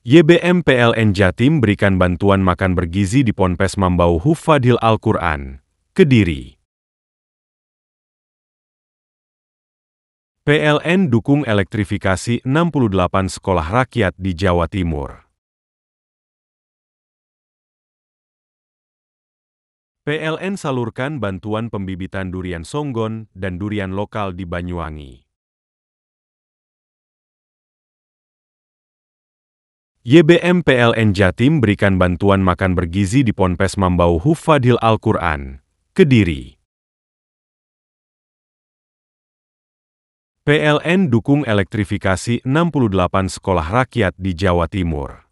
YBM PLN Jatim berikan bantuan makan bergizi di Ponpes Mambau Hufadhil Al-Quran, Kediri. PLN dukung elektrifikasi 68 sekolah rakyat di Jawa Timur. PLN salurkan bantuan pembibitan durian songgon dan durian lokal di Banyuwangi. YBM PLN Jatim berikan bantuan makan bergizi di Ponpes Mambau Hufadhil Al-Quran, Kediri. PLN dukung elektrifikasi 68 sekolah rakyat di Jawa Timur.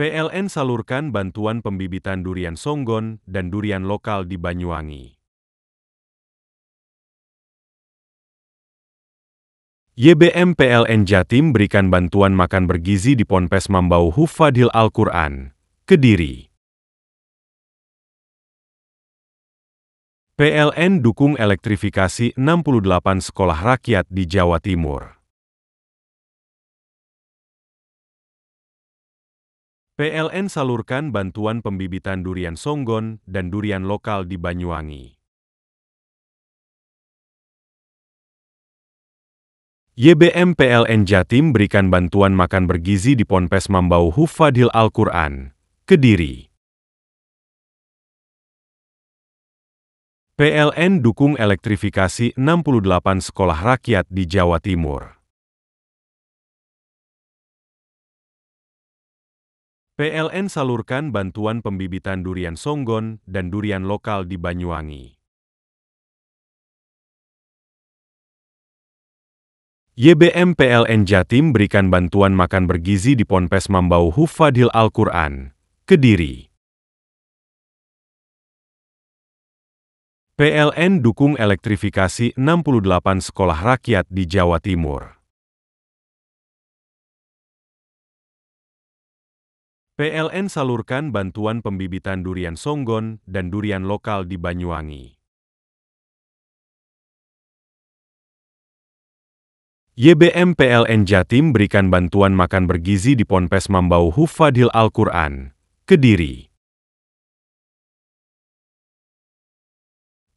PLN salurkan bantuan pembibitan durian songgon dan durian lokal di Banyuwangi. YBM PLN Jatim berikan bantuan makan bergizi di Ponpes Mambau Hufadhil Al-Quran, Kediri. PLN dukung elektrifikasi 68 sekolah rakyat di Jawa Timur. PLN salurkan bantuan pembibitan durian songgon dan durian lokal di Banyuwangi. YBM PLN Jatim berikan bantuan makan bergizi di Ponpes Mambau Hufadhil Al-Quran, Kediri. PLN dukung elektrifikasi 68 sekolah rakyat di Jawa Timur. PLN salurkan bantuan pembibitan durian songgon dan durian lokal di Banyuwangi. YBM PLN Jatim berikan bantuan makan bergizi di Ponpes Mambau Hufadhil Al-Quran, Kediri. PLN dukung elektrifikasi 68 sekolah rakyat di Jawa Timur. PLN salurkan bantuan pembibitan durian songgon dan durian lokal di Banyuwangi. YBM PLN Jatim berikan bantuan makan bergizi di Ponpes Mambau Hufadhil Al-Quran, Kediri.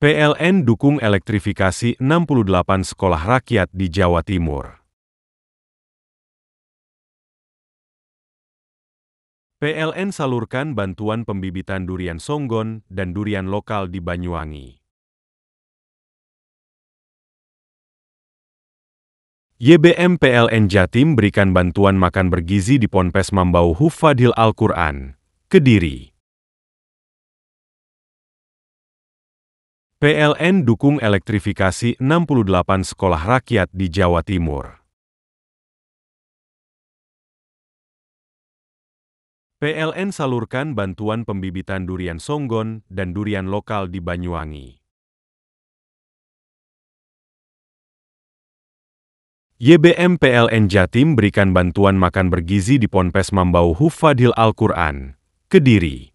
PLN dukung elektrifikasi 68 sekolah rakyat di Jawa Timur. PLN salurkan bantuan pembibitan durian songgon dan durian lokal di Banyuwangi. YBM PLN Jatim berikan bantuan makan bergizi di Ponpes Mambau Hufadhil Al-Quran, Kediri. PLN dukung elektrifikasi 68 sekolah rakyat di Jawa Timur. PLN salurkan bantuan pembibitan durian songgon dan durian lokal di Banyuwangi. YBM PLN Jatim berikan bantuan makan bergizi di Ponpes Mambau Hufadhil Al-Quran, Kediri.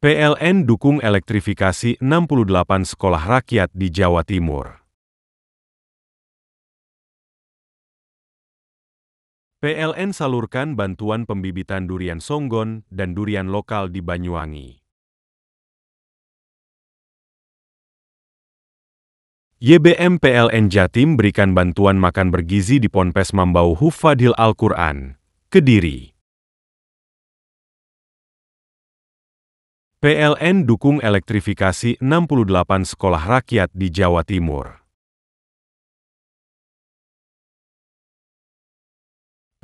PLN dukung elektrifikasi 68 sekolah rakyat di Jawa Timur. PLN salurkan bantuan pembibitan durian songgon dan durian lokal di Banyuwangi. YBM PLN Jatim berikan bantuan makan bergizi di Ponpes Mambau Hufadhil Al-Quran, Kediri. PLN dukung elektrifikasi 68 sekolah rakyat di Jawa Timur.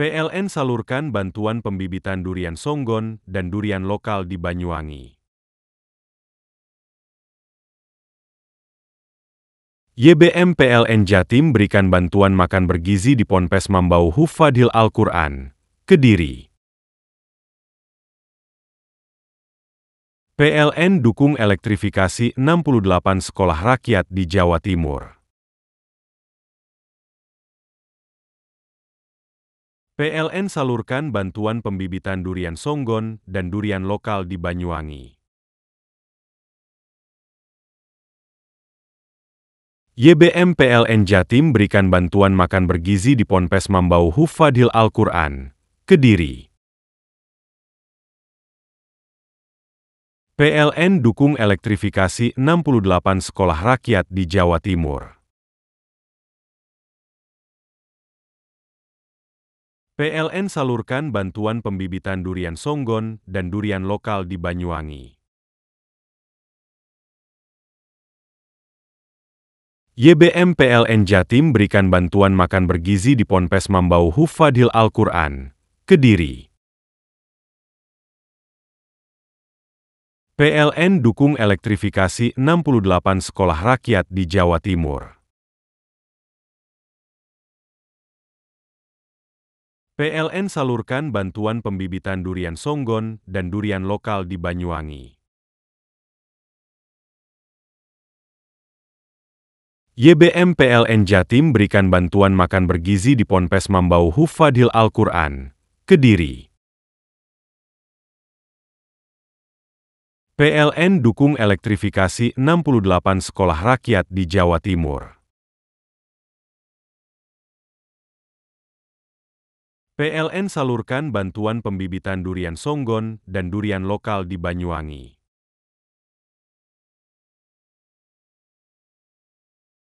PLN salurkan bantuan pembibitan durian songgon dan durian lokal di Banyuwangi. YBM PLN Jatim berikan bantuan makan bergizi di Ponpes Mambau Hufadhil Al-Quran, Kediri. PLN dukung elektrifikasi 68 sekolah rakyat di Jawa Timur. PLN salurkan bantuan pembibitan durian songgon dan durian lokal di Banyuwangi. YBM PLN Jatim berikan bantuan makan bergizi di Ponpes Mambau Hufadhil Al-Quran, Kediri. PLN dukung elektrifikasi 68 sekolah rakyat di Jawa Timur. PLN salurkan bantuan pembibitan durian songgon dan durian lokal di Banyuwangi. YBM PLN Jatim berikan bantuan makan bergizi di Ponpes Mambau Hufadhil Al-Quran, Kediri. PLN dukung elektrifikasi 68 sekolah rakyat di Jawa Timur. PLN salurkan bantuan pembibitan durian songgon dan durian lokal di Banyuwangi. YBM PLN Jatim berikan bantuan makan bergizi di Ponpes Mambau Hufadhil Al-Quran, Kediri. PLN dukung elektrifikasi 68 sekolah rakyat di Jawa Timur. PLN salurkan bantuan pembibitan durian songgon dan durian lokal di Banyuwangi.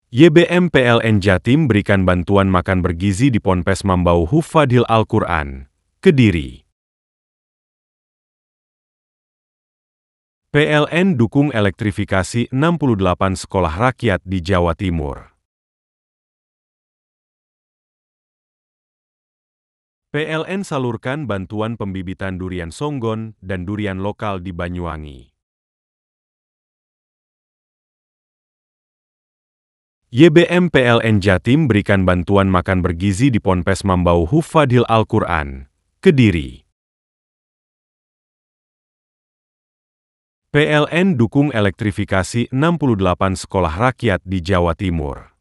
YBM PLN Jatim berikan bantuan makan bergizi di Ponpes Mambau Hufadhil Al-Quran, Kediri. PLN dukung elektrifikasi 68 sekolah rakyat di Jawa Timur. PLN salurkan bantuan pembibitan durian songgon dan durian lokal di Banyuwangi. YBM PLN Jatim berikan bantuan makan bergizi di Ponpes Mambau Hufadhil Al-Quran, Kediri. PLN dukung elektrifikasi 68 sekolah rakyat di Jawa Timur.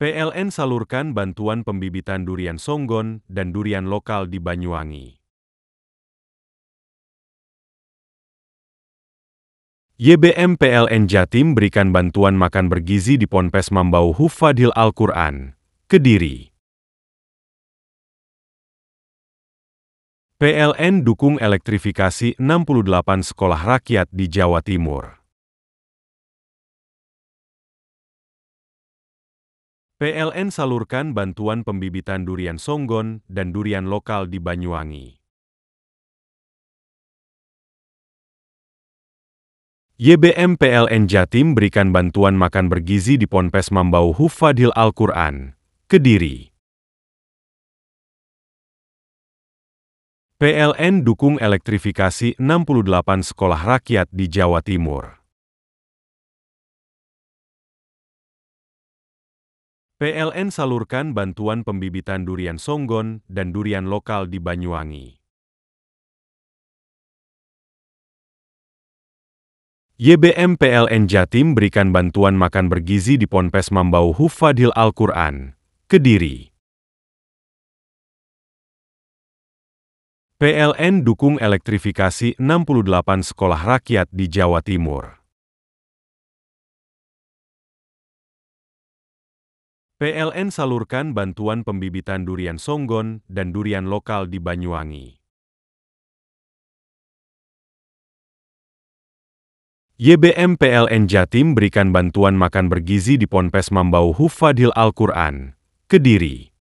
PLN salurkan bantuan pembibitan durian songgon dan durian lokal di Banyuwangi. YBM PLN Jatim berikan bantuan makan bergizi di Ponpes Mambau Hufadhil Al-Quran, Kediri. PLN dukung elektrifikasi 68 sekolah rakyat di Jawa Timur. PLN salurkan bantuan pembibitan durian songgon dan durian lokal di Banyuwangi. YBM PLN Jatim berikan bantuan makan bergizi di Ponpes Mambau Hufadhil Al-Quran, Kediri. PLN dukung elektrifikasi 68 sekolah rakyat di Jawa Timur. PLN salurkan bantuan pembibitan durian songgon dan durian lokal di Banyuwangi. YBM PLN Jatim berikan bantuan makan bergizi di Ponpes Mambau Hufadhil Al-Quran, Kediri. PLN dukung elektrifikasi 68 sekolah rakyat di Jawa Timur. PLN salurkan bantuan pembibitan durian songgon dan durian lokal di Banyuwangi. YBM PLN Jatim berikan bantuan makan bergizi di Ponpes Mambau Hufadhil Al-Quran, Kediri.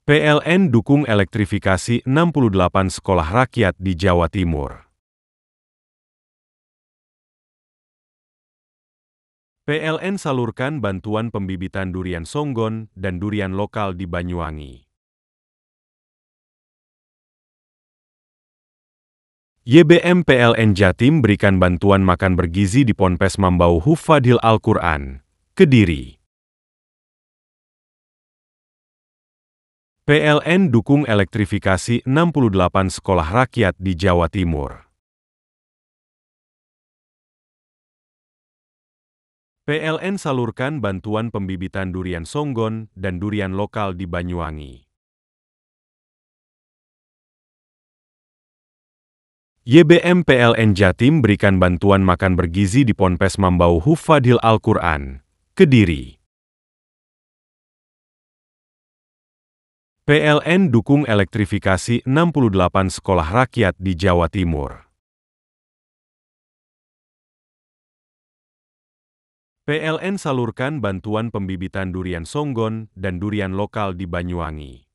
PLN dukung elektrifikasi 68 sekolah rakyat di Jawa Timur. PLN salurkan bantuan pembibitan durian songgon dan durian lokal di Banyuwangi. YBM PLN Jatim berikan bantuan makan bergizi di Ponpes Mambau Hufadhil Al-Quran, Kediri. PLN dukung elektrifikasi 68 sekolah rakyat di Jawa Timur. PLN salurkan bantuan pembibitan durian songgon dan durian lokal di Banyuwangi. YBM PLN Jatim berikan bantuan makan bergizi di Ponpes Mambau Hufadhil Al-Quran, Kediri. PLN dukung elektrifikasi 68 sekolah rakyat di Jawa Timur. PLN salurkan bantuan pembibitan durian songgon dan durian lokal di Banyuwangi.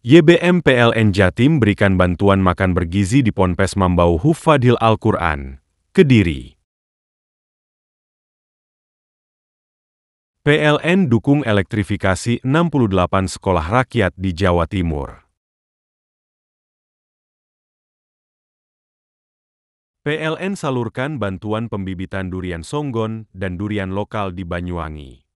YBM PLN Jatim berikan bantuan makan bergizi di Ponpes Mambau Hufadhil Al-Quran, Kediri. PLN dukung elektrifikasi 68 sekolah rakyat di Jawa Timur. PLN salurkan bantuan pembibitan durian songgon dan durian lokal di Banyuwangi.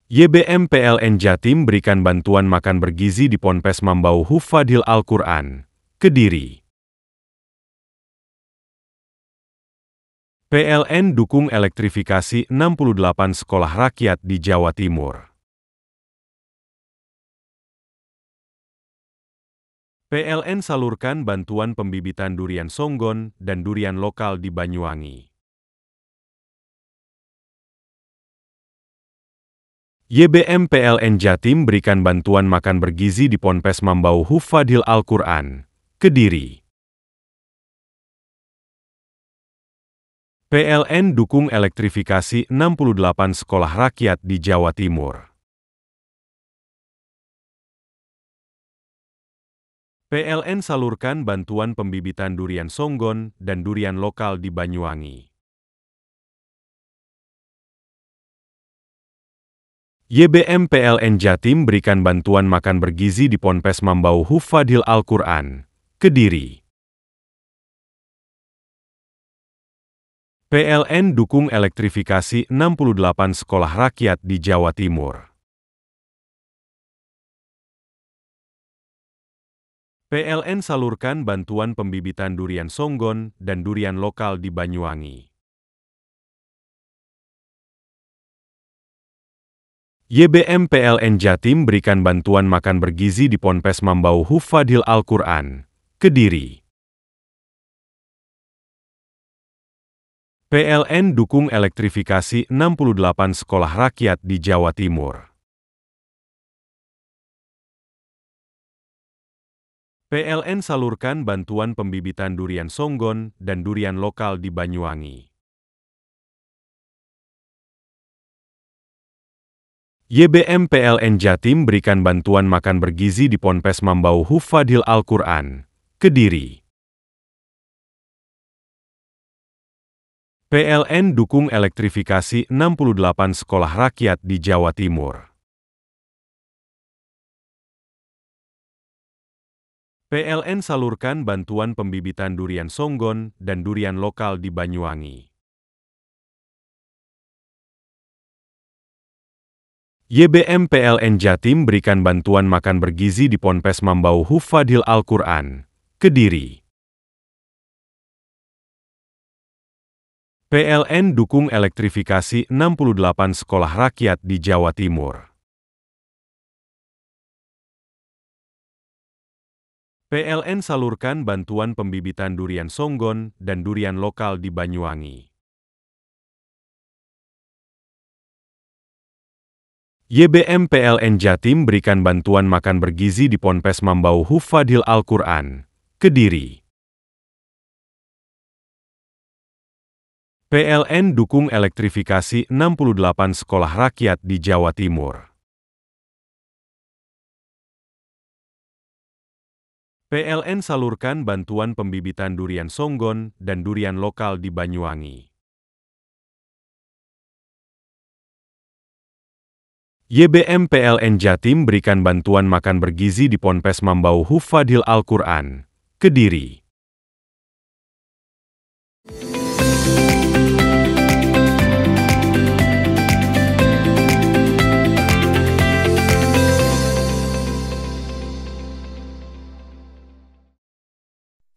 YBM PLN Jatim berikan bantuan makan bergizi di Ponpes Mambau Hufadhil Al-Quran, Kediri. PLN dukung elektrifikasi 68 sekolah rakyat di Jawa Timur. PLN salurkan bantuan pembibitan durian songgon dan durian lokal di Banyuwangi. YBM PLN Jatim berikan bantuan makan bergizi di Ponpes Mambau Hufadhil Al-Quran, Kediri. PLN dukung elektrifikasi 68 sekolah rakyat di Jawa Timur. PLN salurkan bantuan pembibitan durian songgon dan durian lokal di Banyuwangi. YBM PLN Jatim berikan bantuan makan bergizi di Ponpes Mambau Hufadhil Al-Quran, Kediri. PLN dukung elektrifikasi 68 sekolah rakyat di Jawa Timur. PLN salurkan bantuan pembibitan durian songgon dan durian lokal di Banyuwangi. YBM PLN Jatim berikan bantuan makan bergizi di Ponpes Mambau Hufadhil Al-Quran, Kediri. PLN dukung elektrifikasi 68 sekolah rakyat di Jawa Timur. PLN salurkan bantuan pembibitan durian songgon dan durian lokal di Banyuwangi. YBM PLN Jatim berikan bantuan makan bergizi di Ponpes Mambau Hufadhil Al-Quran, Kediri. PLN dukung elektrifikasi 68 sekolah rakyat di Jawa Timur. PLN salurkan bantuan pembibitan durian songgon dan durian lokal di Banyuwangi. YBM PLN Jatim berikan bantuan makan bergizi di Ponpes Mambau Hufadhil Al-Quran, Kediri. PLN dukung elektrifikasi 68 sekolah rakyat di Jawa Timur. PLN salurkan bantuan pembibitan durian songgon dan durian lokal di Banyuwangi. YBM PLN Jatim berikan bantuan makan bergizi di Ponpes Mambau Hufadhil Al-Quran, Kediri. PLN dukung elektrifikasi 68 sekolah rakyat di Jawa Timur. PLN salurkan bantuan pembibitan durian songgon dan durian lokal di Banyuwangi. YBM PLN Jatim berikan bantuan makan bergizi di Ponpes Mambau Hufadhil Al-Quran, Kediri.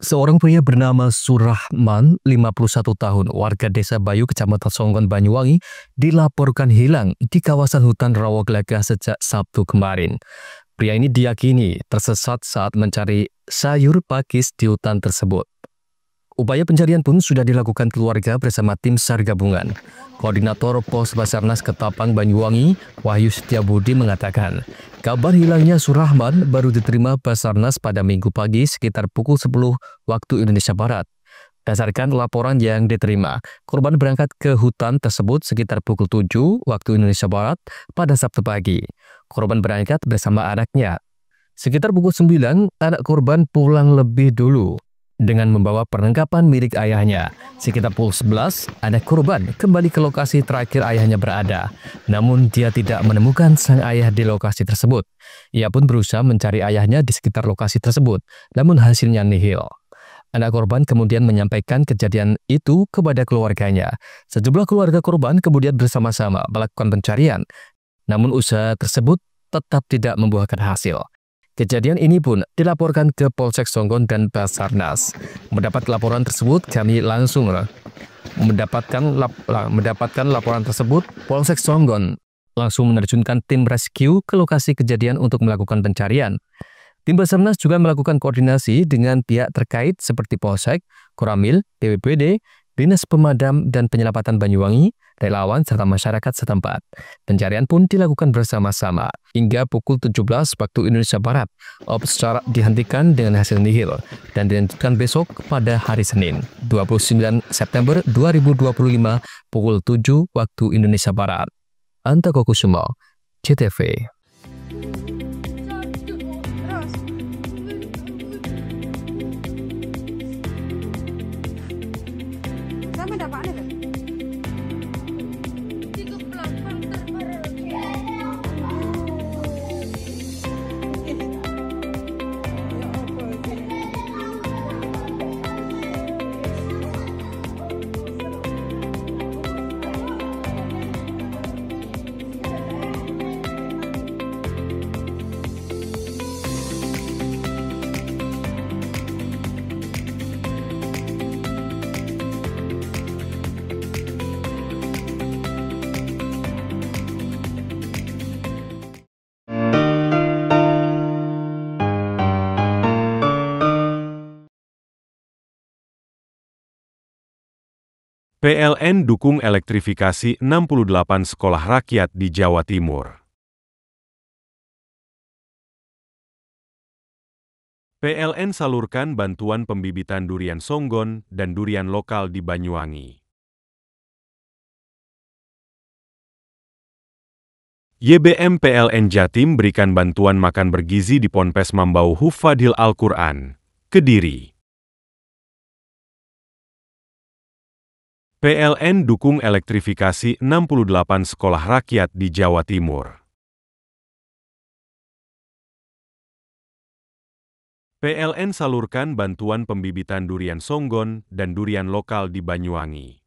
Seorang pria bernama Surahman, 51 tahun, warga desa Bayu, Kecamatan Songgon, Banyuwangi, dilaporkan hilang di kawasan hutan Rawaglaga sejak Sabtu kemarin. Pria ini diyakini tersesat saat mencari sayur pakis di hutan tersebut. Upaya pencarian pun sudah dilakukan keluarga bersama tim SAR gabungan. Koordinator Pos Basarnas Ketapang Banyuwangi, Wahyu Setiabudi mengatakan, kabar hilangnya Surahman baru diterima Basarnas pada Minggu pagi sekitar pukul 10 waktu Indonesia Barat. Berdasarkan laporan yang diterima, korban berangkat ke hutan tersebut sekitar pukul 7 waktu Indonesia Barat pada Sabtu pagi. Korban berangkat bersama anaknya. Sekitar pukul 9, anak korban pulang lebih dulu dengan membawa perlengkapan milik ayahnya. Sekitar pukul 11, anak korban kembali ke lokasi terakhir ayahnya berada. Namun dia tidak menemukan sang ayah di lokasi tersebut. Ia pun berusaha mencari ayahnya di sekitar lokasi tersebut, namun hasilnya nihil. Anak korban kemudian menyampaikan kejadian itu kepada keluarganya. Sejumlah keluarga korban kemudian bersama-sama melakukan pencarian. Namun usaha tersebut tetap tidak membuahkan hasil. Kejadian ini pun dilaporkan ke Polsek Songgon dan Basarnas. Mendapat laporan tersebut, kami langsung mendapatkan laporan tersebut, Polsek Songgon langsung menerjunkan tim rescue ke lokasi kejadian untuk melakukan pencarian. Tim Basarnas juga melakukan koordinasi dengan pihak terkait seperti Polsek, Koramil, BPBD, Dinas Pemadam dan Penyelamatan Banyuwangi, relawan, serta masyarakat setempat. Pencarian pun dilakukan bersama-sama hingga pukul 17 waktu Indonesia Barat. Operasi dihentikan dengan hasil nihil dan dilanjutkan besok pada hari Senin, 29 September 2025 pukul 7 waktu Indonesia Barat. Antako Kusumo, CTV. PLN dukung elektrifikasi 68 sekolah rakyat di Jawa Timur. PLN salurkan bantuan pembibitan durian songgon dan durian lokal di Banyuwangi. YBM PLN Jatim berikan bantuan makan bergizi di Ponpes Mambau Hufadhil Al-Quran, Kediri. PLN dukung elektrifikasi 68 sekolah rakyat di Jawa Timur. PLN salurkan bantuan pembibitan durian songgon dan durian lokal di Banyuwangi.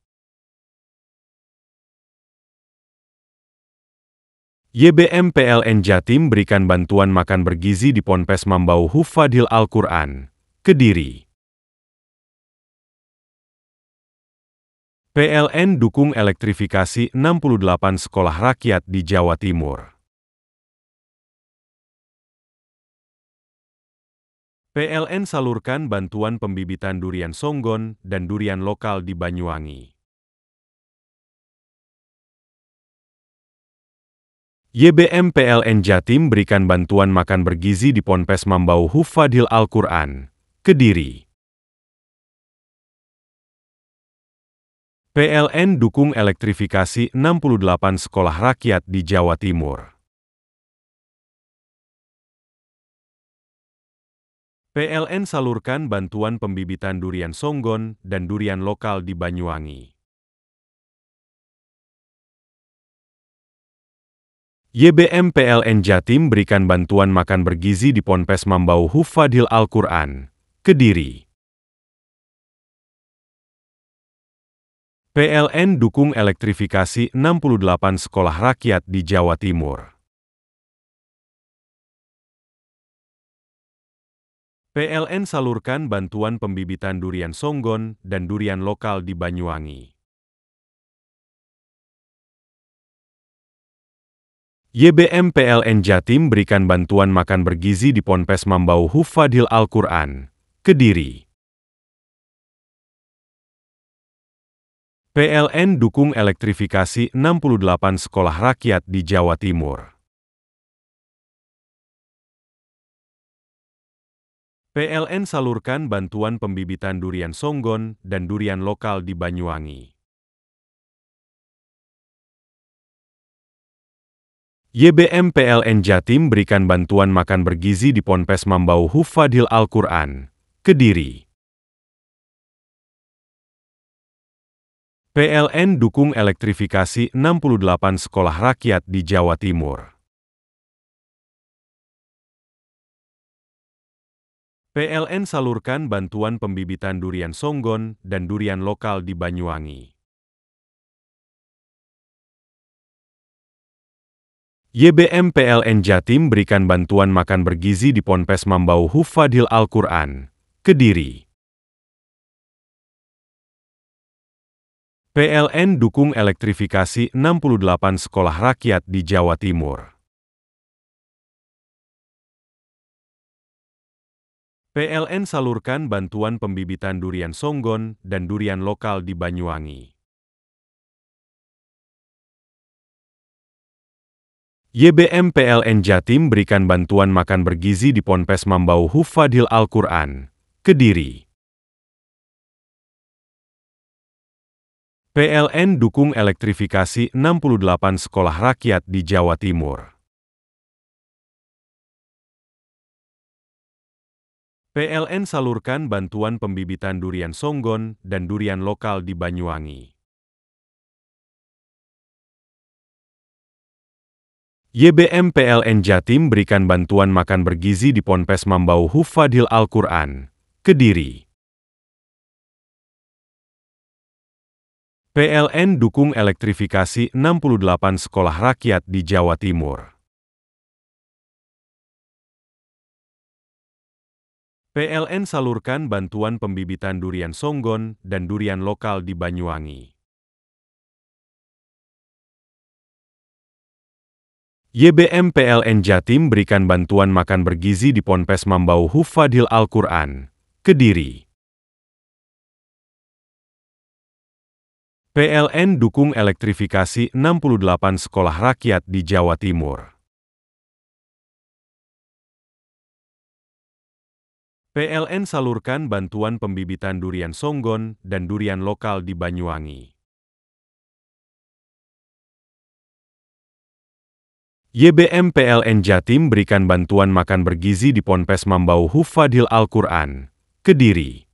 YBM PLN Jatim berikan bantuan makan bergizi di Ponpes Mambau Hufadhil Al-Quran, Kediri. PLN dukung elektrifikasi 68 sekolah rakyat di Jawa Timur. PLN salurkan bantuan pembibitan durian songgon dan durian lokal di Banyuwangi. YBM PLN Jatim berikan bantuan makan bergizi di Ponpes Mambau Hufadhil Al-Quran, Kediri. PLN dukung elektrifikasi 68 sekolah rakyat di Jawa Timur. PLN salurkan bantuan pembibitan durian songgon dan durian lokal di Banyuwangi. YBM PLN Jatim berikan bantuan makan bergizi di Ponpes Mambau Hufadhil Al-Quran, Kediri. PLN dukung elektrifikasi 68 sekolah rakyat di Jawa Timur. PLN salurkan bantuan pembibitan durian songgon dan durian lokal di Banyuwangi. YBM PLN Jatim berikan bantuan makan bergizi di Ponpes Mambau Hufadhil Al-Quran, Kediri. PLN dukung elektrifikasi 68 sekolah rakyat di Jawa Timur. PLN salurkan bantuan pembibitan durian songgon dan durian lokal di Banyuwangi. YBM PLN Jatim berikan bantuan makan bergizi di Ponpes Mambau Hufadhil Al-Quran, Kediri. PLN dukung elektrifikasi 68 sekolah rakyat di Jawa Timur. PLN salurkan bantuan pembibitan durian songgon dan durian lokal di Banyuwangi. YBM PLN Jatim berikan bantuan makan bergizi di Ponpes Mambau Hufadhil Al-Quran, Kediri. PLN dukung elektrifikasi 68 sekolah rakyat di Jawa Timur. PLN salurkan bantuan pembibitan durian songgon dan durian lokal di Banyuwangi. YBM PLN Jatim berikan bantuan makan bergizi di Ponpes Mambau Hufadhil Al-Quran, Kediri. PLN dukung elektrifikasi 68 sekolah rakyat di Jawa Timur. PLN salurkan bantuan pembibitan durian songgon dan durian lokal di Banyuwangi. YBM PLN Jatim berikan bantuan makan bergizi di Ponpes Mambau Hufadhil Al-Quran, Kediri. PLN dukung elektrifikasi 68 sekolah rakyat di Jawa Timur. PLN salurkan bantuan pembibitan durian songgon dan durian lokal di Banyuwangi. YBM PLN Jatim berikan bantuan makan bergizi di Ponpes Mambau Hufadhil Al-Quran, Kediri. PLN dukung elektrifikasi 68 sekolah rakyat di Jawa Timur. PLN salurkan bantuan pembibitan durian songgon dan durian lokal di Banyuwangi. YBM PLN Jatim berikan bantuan makan bergizi di Ponpes Mambau Hufadhil Al-Quran, Kediri.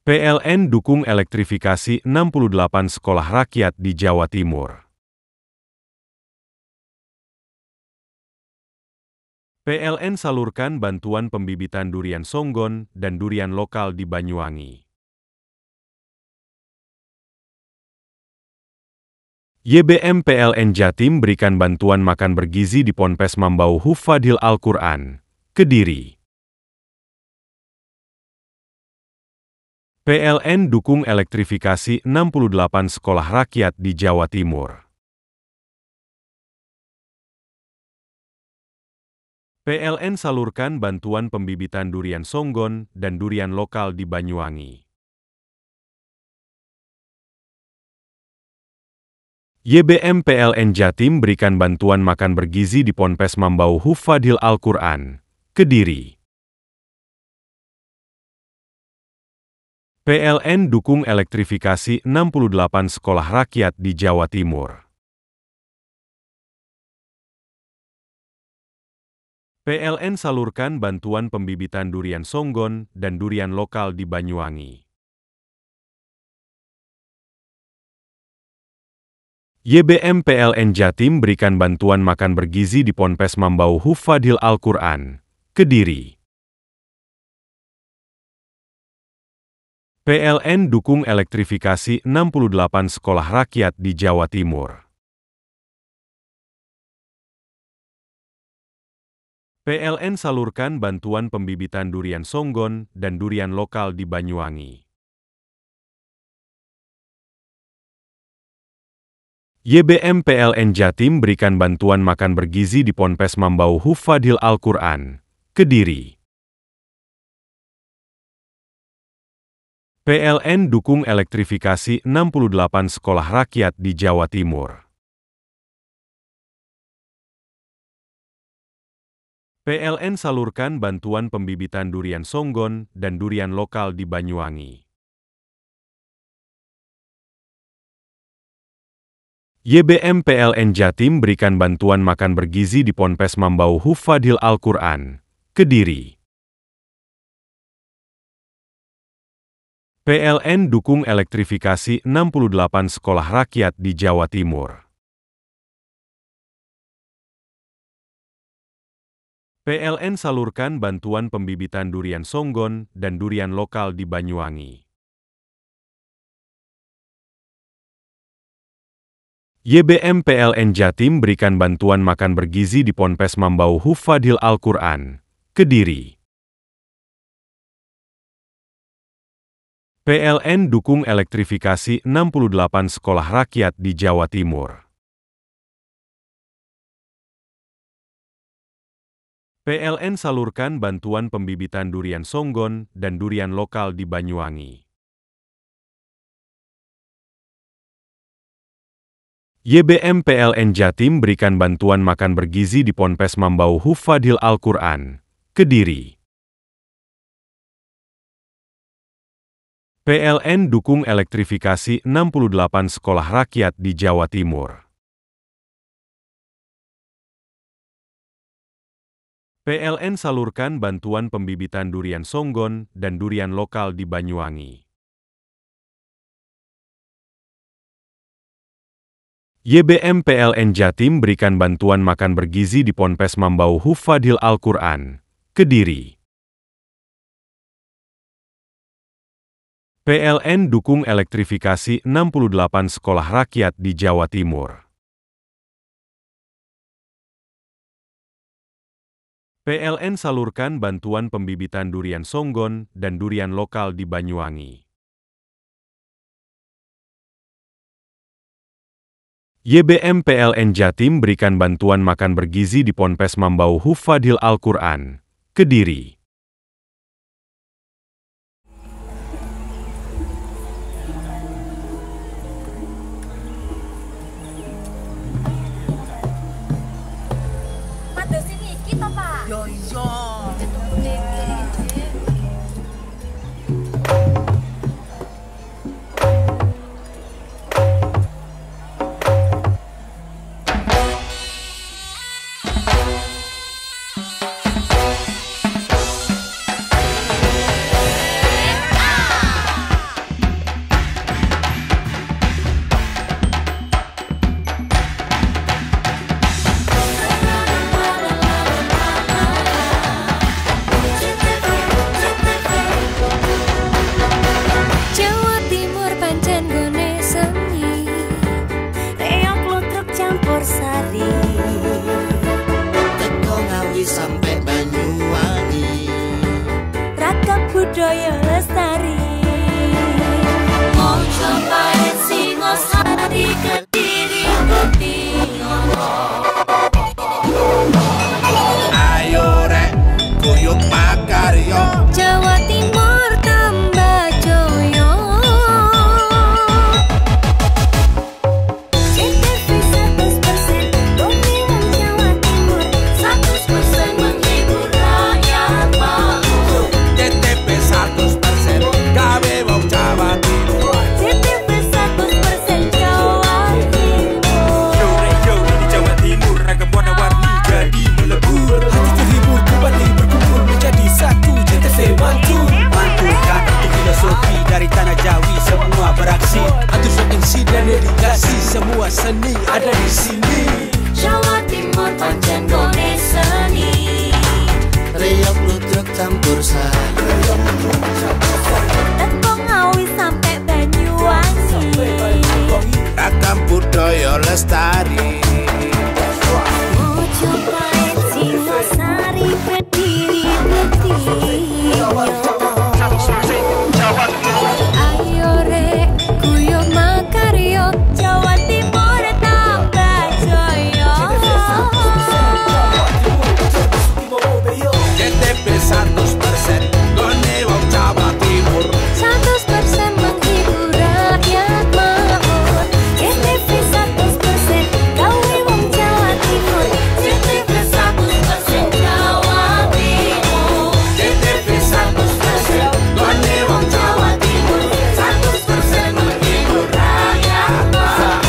PLN dukung elektrifikasi 68 sekolah rakyat di Jawa Timur. PLN salurkan bantuan pembibitan durian songgon dan durian lokal di Banyuwangi. YBM PLN Jatim berikan bantuan makan bergizi di Ponpes Mambau Hufadhil Al-Quran, Kediri. PLN dukung elektrifikasi 68 sekolah rakyat di Jawa Timur. PLN salurkan bantuan pembibitan durian songgon dan durian lokal di Banyuwangi. YBM PLN Jatim berikan bantuan makan bergizi di Ponpes Mambau Hufadhil Al-Quran, Kediri. PLN dukung elektrifikasi 68 sekolah rakyat di Jawa Timur. PLN salurkan bantuan pembibitan durian songgon dan durian lokal di Banyuwangi. YBM PLN Jatim berikan bantuan makan bergizi di Ponpes Mambau Hufadhil Al-Quran, Kediri. PLN dukung elektrifikasi 68 sekolah rakyat di Jawa Timur. PLN salurkan bantuan pembibitan durian songgon dan durian lokal di Banyuwangi. YBM PLN Jatim berikan bantuan makan bergizi di Ponpes Mambau Hufadhil Al-Quran, Kediri. PLN dukung elektrifikasi 68 sekolah rakyat di Jawa Timur. PLN salurkan bantuan pembibitan durian songgon dan durian lokal di Banyuwangi. YBM PLN Jatim berikan bantuan makan bergizi di Ponpes Mambau Hufadhil Al-Quran, Kediri. PLN dukung elektrifikasi 68 sekolah rakyat di Jawa Timur. PLN salurkan bantuan pembibitan durian songgon dan durian lokal di Banyuwangi. YBM PLN Jatim berikan bantuan makan bergizi di Ponpes Mambau Hufadhil Al-Quran, Kediri. PLN dukung elektrifikasi 68 sekolah rakyat di Jawa Timur. PLN salurkan bantuan pembibitan durian songgon dan durian lokal di Banyuwangi. YBM PLN Jatim berikan bantuan makan bergizi di Ponpes Mambau Hufadhil Al-Quran, Kediri. PLN dukung elektrifikasi 68 sekolah rakyat di Jawa Timur. PLN salurkan bantuan pembibitan durian songgon dan durian lokal di Banyuwangi. YBM PLN Jatim berikan bantuan makan bergizi di Ponpes Mambau Hufadhil Al-Quran, Kediri. PLN dukung elektrifikasi 68 sekolah rakyat di Jawa Timur. PLN salurkan bantuan pembibitan durian songgon dan durian lokal di Banyuwangi. YBM PLN Jatim berikan bantuan makan bergizi di Ponpes Mambau Hufadhil Al-Quran, Kediri. Sampai Banyuwangi, ragam budaya lestari. Mojopahit, Singosari, Kediri, Buktingono. Ayo rek, kuyuk makaryo. Jawa Timur tambah joyo. CTV 100% dongeng Jawa Timur, 100% menghibur rakyat makmur. CTV 100% gawe wong Jawa Timur. CTV 100% Jawa Timur. Yo di Jawa Timur, ragam warna-warni jadi melebur. Hati terhibur kembali berkumpul menjadi satu. CTV mantul untuk filosofi dari tanah Jawi, semua beraksi. Antusias insiden dedikasi, semua seni ada di sini. Jawa Timur pancen gone seni. Riok ludruk campur sari. Teko Ngawi sampai Banyuwangi, ragam budaya lestari. Mojopahit, Singosari, Kediri, Buktingono. Ayo rek, kuyuk makaryo, Jawa Timur tambah joyo. CTV 100% gone wong Jawa Timur. 100% menghibur rakyat makmur. CTV 100% gawe wong Jawa Timur. CTV 100% Jawa Timur. CTV 100% gone wong Jawa Timur. 100% menghibur rakyat makmur.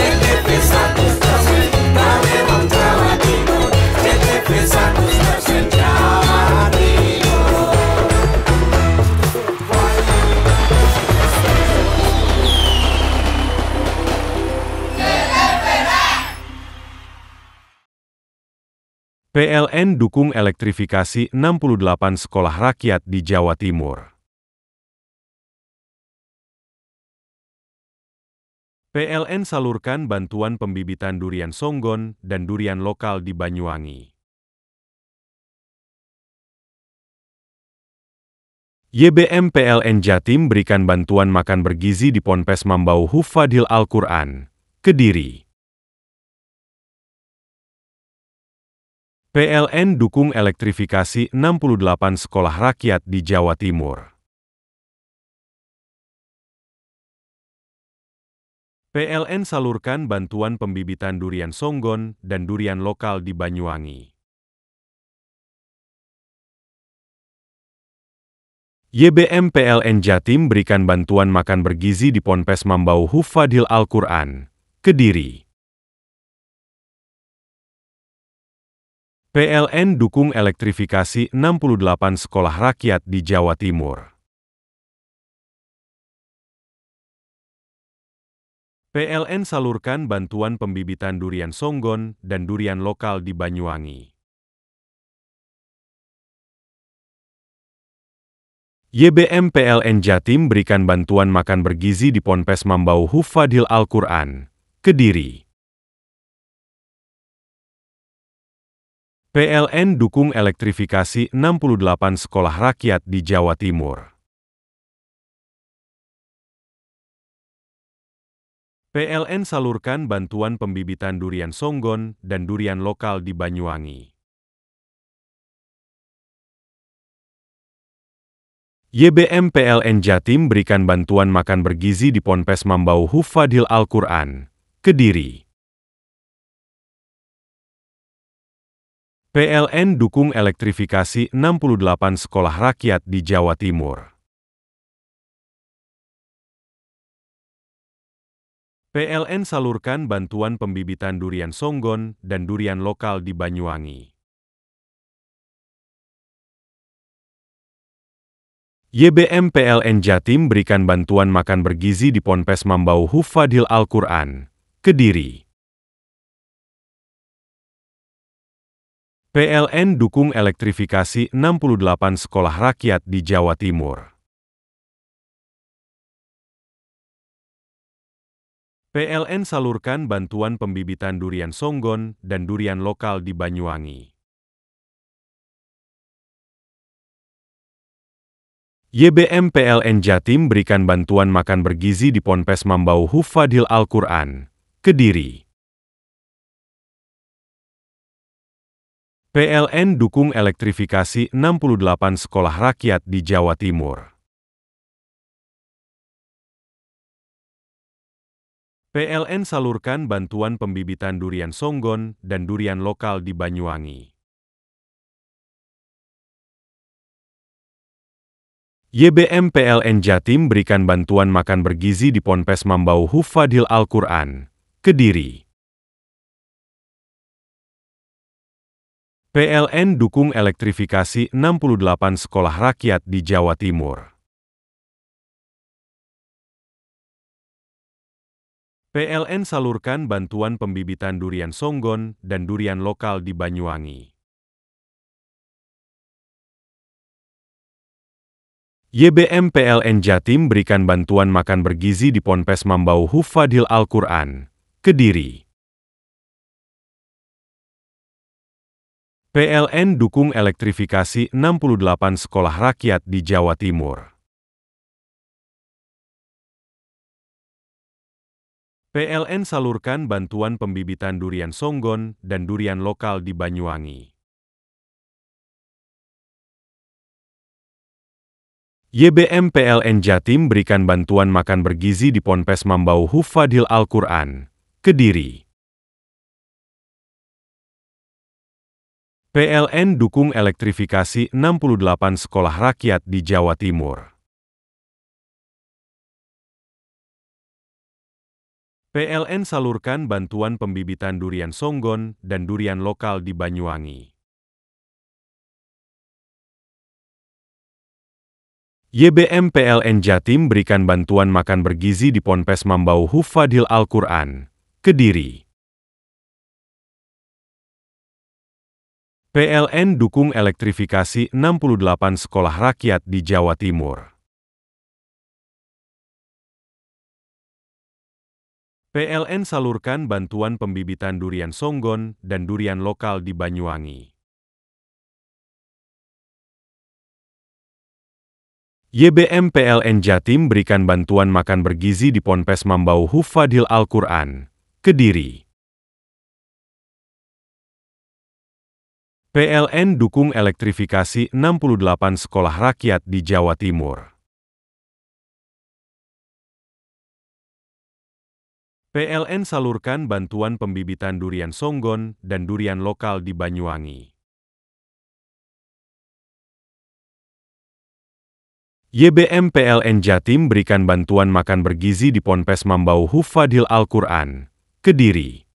CTV 100% gawe wong Jawa Timur. CTV 100% Jawa Timur. PLN dukung elektrifikasi 68 sekolah rakyat di Jawa Timur. PLN salurkan bantuan pembibitan durian Songgon dan durian lokal di Banyuwangi. YBM PLN Jatim berikan bantuan makan bergizi di Ponpes Mambau Hufadhil Al-Quran, Kediri. PLN dukung elektrifikasi 68 sekolah rakyat di Jawa Timur. PLN salurkan bantuan pembibitan durian Songgon dan durian lokal di Banyuwangi. YBM PLN Jatim berikan bantuan makan bergizi di Ponpes Mambau Hufadhil Al-Quran, Kediri. PLN dukung elektrifikasi 68 sekolah rakyat di Jawa Timur. PLN salurkan bantuan pembibitan durian Songgon dan durian lokal di Banyuwangi. YBM PLN Jatim berikan bantuan makan bergizi di Ponpes Mambau Hufadhil Al-Quran, Kediri. PLN dukung elektrifikasi 68 sekolah rakyat di Jawa Timur. PLN salurkan bantuan pembibitan durian Songgon dan durian lokal di Banyuwangi. YBM PLN Jatim berikan bantuan makan bergizi di Ponpes Mambau Hufadhil Al-Quran, Kediri. PLN dukung elektrifikasi 68 sekolah rakyat di Jawa Timur. PLN salurkan bantuan pembibitan durian songgon dan durian lokal di Banyuwangi. YBM PLN Jatim berikan bantuan makan bergizi di Ponpes Mambau Hufadhil Al-Quran, Kediri. PLN dukung elektrifikasi 68 sekolah rakyat di Jawa Timur. PLN salurkan bantuan pembibitan durian songgon dan durian lokal di Banyuwangi. YBM PLN Jatim berikan bantuan makan bergizi di Ponpes Mambau Hufadhil Al-Quran, Kediri. PLN dukung elektrifikasi 68 sekolah rakyat di Jawa Timur. PLN salurkan bantuan pembibitan durian songgon dan durian lokal di Banyuwangi. YBM PLN Jatim berikan bantuan makan bergizi di Ponpes Mambau Hufadhil Al-Quran, Kediri. PLN dukung elektrifikasi 68 sekolah rakyat di Jawa Timur. PLN salurkan bantuan pembibitan durian songgon dan durian lokal di Banyuwangi. YBM PLN Jatim berikan bantuan makan bergizi di Ponpes Mambau Hufadhil Al-Quran, Kediri. PLN dukung elektrifikasi 68 sekolah rakyat di Jawa Timur. PLN salurkan bantuan pembibitan durian songgon dan durian lokal di Banyuwangi. YBM PLN Jatim berikan bantuan makan bergizi di Ponpes Mambau Hufadhil Al-Quran, Kediri. PLN dukung elektrifikasi 68 sekolah rakyat di Jawa Timur. PLN salurkan bantuan pembibitan durian songgon dan durian lokal di Banyuwangi. YBM PLN Jatim berikan bantuan makan bergizi di Ponpes Mambau Hufadhil Al-Quran, Kediri. PLN dukung elektrifikasi 68 sekolah rakyat di Jawa Timur. PLN salurkan bantuan pembibitan durian songgon dan durian lokal di Banyuwangi. YBM PLN Jatim berikan bantuan makan bergizi di Ponpes Mambau Hufadhil Al-Quran, Kediri. PLN dukung elektrifikasi 68 sekolah rakyat di Jawa Timur. PLN salurkan bantuan pembibitan durian songgon dan durian lokal di Banyuwangi. YBM PLN Jatim berikan bantuan makan bergizi di Ponpes Mambau Hufadhil Al-Quran, Kediri.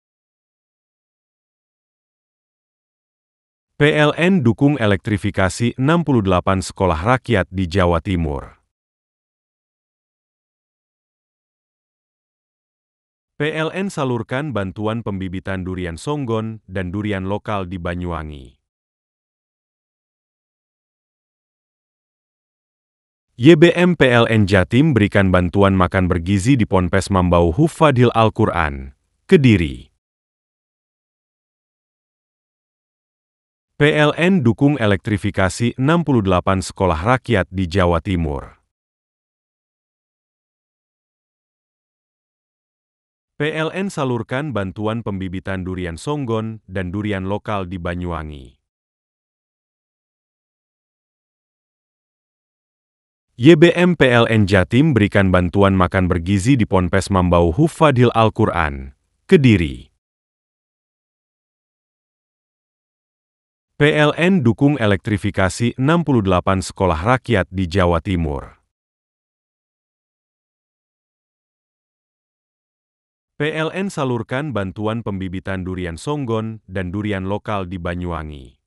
PLN dukung elektrifikasi 68 sekolah rakyat di Jawa Timur. PLN salurkan bantuan pembibitan durian songgon dan durian lokal di Banyuwangi. YBM PLN Jatim berikan bantuan makan bergizi di Ponpes Mambau Hufadhil Al-Quran, Kediri. PLN dukung elektrifikasi 68 sekolah rakyat di Jawa Timur. PLN salurkan bantuan pembibitan durian songgon dan durian lokal di Banyuwangi. YBM PLN Jatim berikan bantuan makan bergizi di Ponpes Mambau Hufadhil Al-Quran, Kediri. PLN dukung elektrifikasi 68 sekolah rakyat di Jawa Timur. PLN salurkan bantuan pembibitan durian songgon dan durian lokal di Banyuwangi.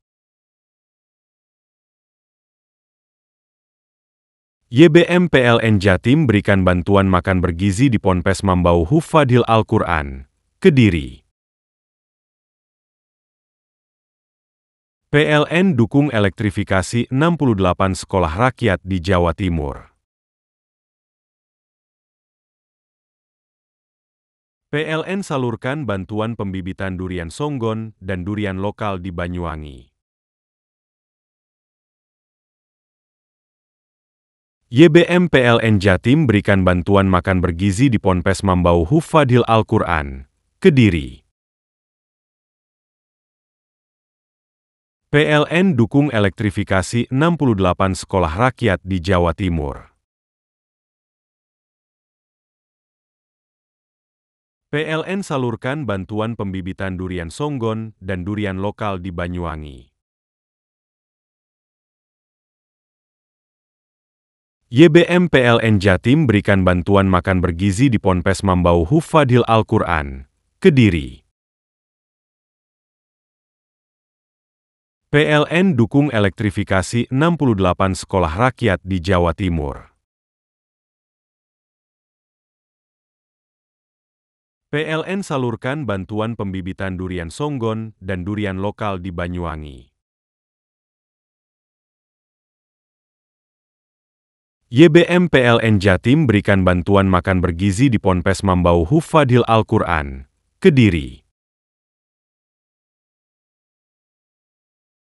YBM PLN Jatim berikan bantuan makan bergizi di Ponpes Mambau Hufadhil Al-Quran, Kediri. PLN dukung elektrifikasi 68 sekolah rakyat di Jawa Timur. PLN salurkan bantuan pembibitan durian songgon dan durian lokal di Banyuwangi. YBM PLN Jatim berikan bantuan makan bergizi di Ponpes Mambau Hufadhil Al-Quran, Kediri. PLN dukung elektrifikasi 68 sekolah rakyat di Jawa Timur. PLN salurkan bantuan pembibitan durian songgon dan durian lokal di Banyuwangi. YBM PLN Jatim berikan bantuan makan bergizi di Ponpes Mambau Hufadhil Al-Quran, Kediri. PLN dukung elektrifikasi 68 sekolah rakyat di Jawa Timur. PLN salurkan bantuan pembibitan durian songgon dan durian lokal di Banyuwangi. YBM PLN Jatim berikan bantuan makan bergizi di Ponpes Mambau Hufadhil Al-Quran, Kediri.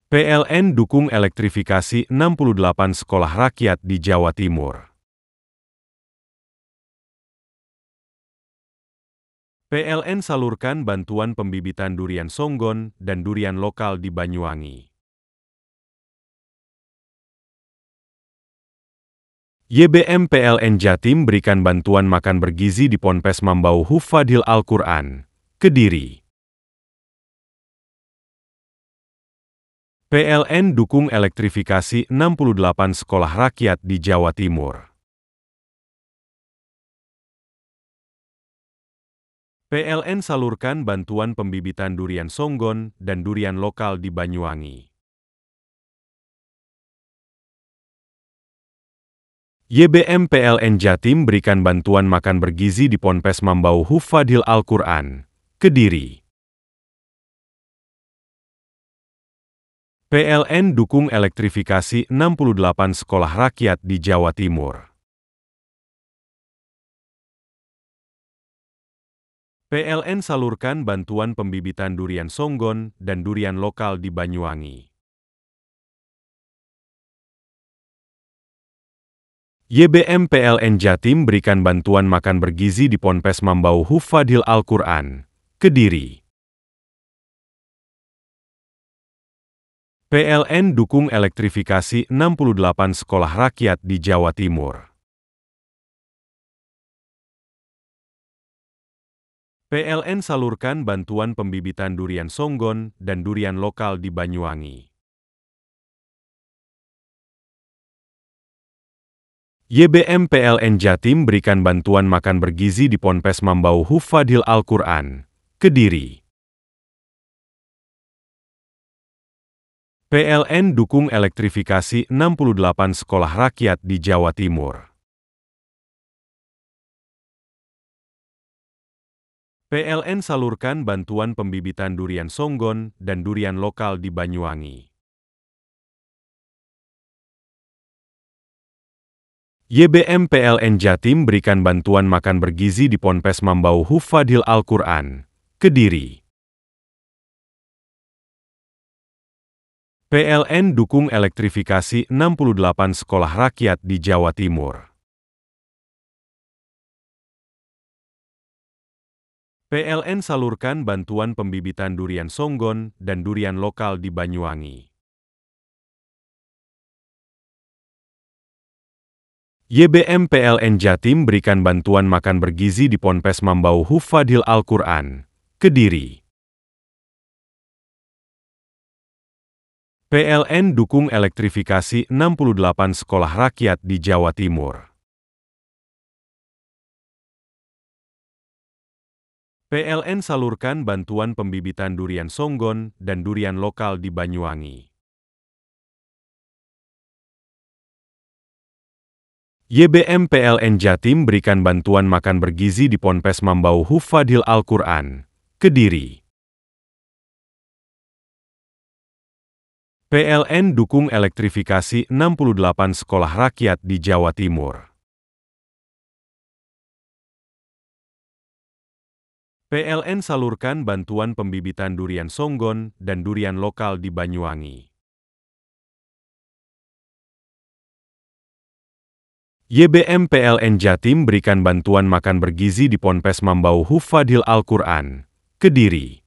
PLN dukung elektrifikasi 68 sekolah rakyat di Jawa Timur. PLN salurkan bantuan pembibitan durian songgon dan durian lokal di Banyuwangi. YBM PLN Jatim berikan bantuan makan bergizi di Ponpes Mambau Hufadhil Al-Quran, Kediri. PLN dukung elektrifikasi 68 sekolah rakyat di Jawa Timur. PLN salurkan bantuan pembibitan durian songgon dan durian lokal di Banyuwangi. YBM PLN Jatim berikan bantuan makan bergizi di Ponpes Mambau Hufadhil Al-Quran, Kediri. PLN dukung elektrifikasi 68 sekolah rakyat di Jawa Timur. PLN salurkan bantuan pembibitan durian songgon dan durian lokal di Banyuwangi. YBM PLN Jatim berikan bantuan makan bergizi di Ponpes Mambau Hufadhil Al-Quran, Kediri. PLN dukung elektrifikasi 68 sekolah rakyat di Jawa Timur. PLN salurkan bantuan pembibitan durian songgon dan durian lokal di Banyuwangi. YBM PLN Jatim berikan bantuan makan bergizi di Ponpes Mambau Hufadhil Al-Quran, Kediri. PLN dukung elektrifikasi 68 sekolah rakyat di Jawa Timur. PLN salurkan bantuan pembibitan durian songgon dan durian lokal di Banyuwangi. YBM PLN Jatim berikan bantuan makan bergizi di Ponpes Mambau Hufadhil Al-Quran, Kediri. PLN dukung elektrifikasi 68 sekolah rakyat di Jawa Timur. PLN salurkan bantuan pembibitan durian songgon dan durian lokal di Banyuwangi. YBM PLN Jatim berikan bantuan makan bergizi di Ponpes Mambau Hufadhil Al-Quran, Kediri. PLN dukung elektrifikasi 68 sekolah rakyat di Jawa Timur. PLN salurkan bantuan pembibitan durian Songgon dan durian lokal di Banyuwangi. YBM PLN Jatim berikan bantuan makan bergizi di Ponpes Mambau Hufadhil Al-Quran, Kediri. PLN dukung elektrifikasi 68 sekolah rakyat di Jawa Timur. PLN salurkan bantuan pembibitan durian Songgon dan durian lokal di Banyuwangi. YBM PLN Jatim berikan bantuan makan bergizi di Ponpes Mambau Hufadhil Al-Quran, Kediri.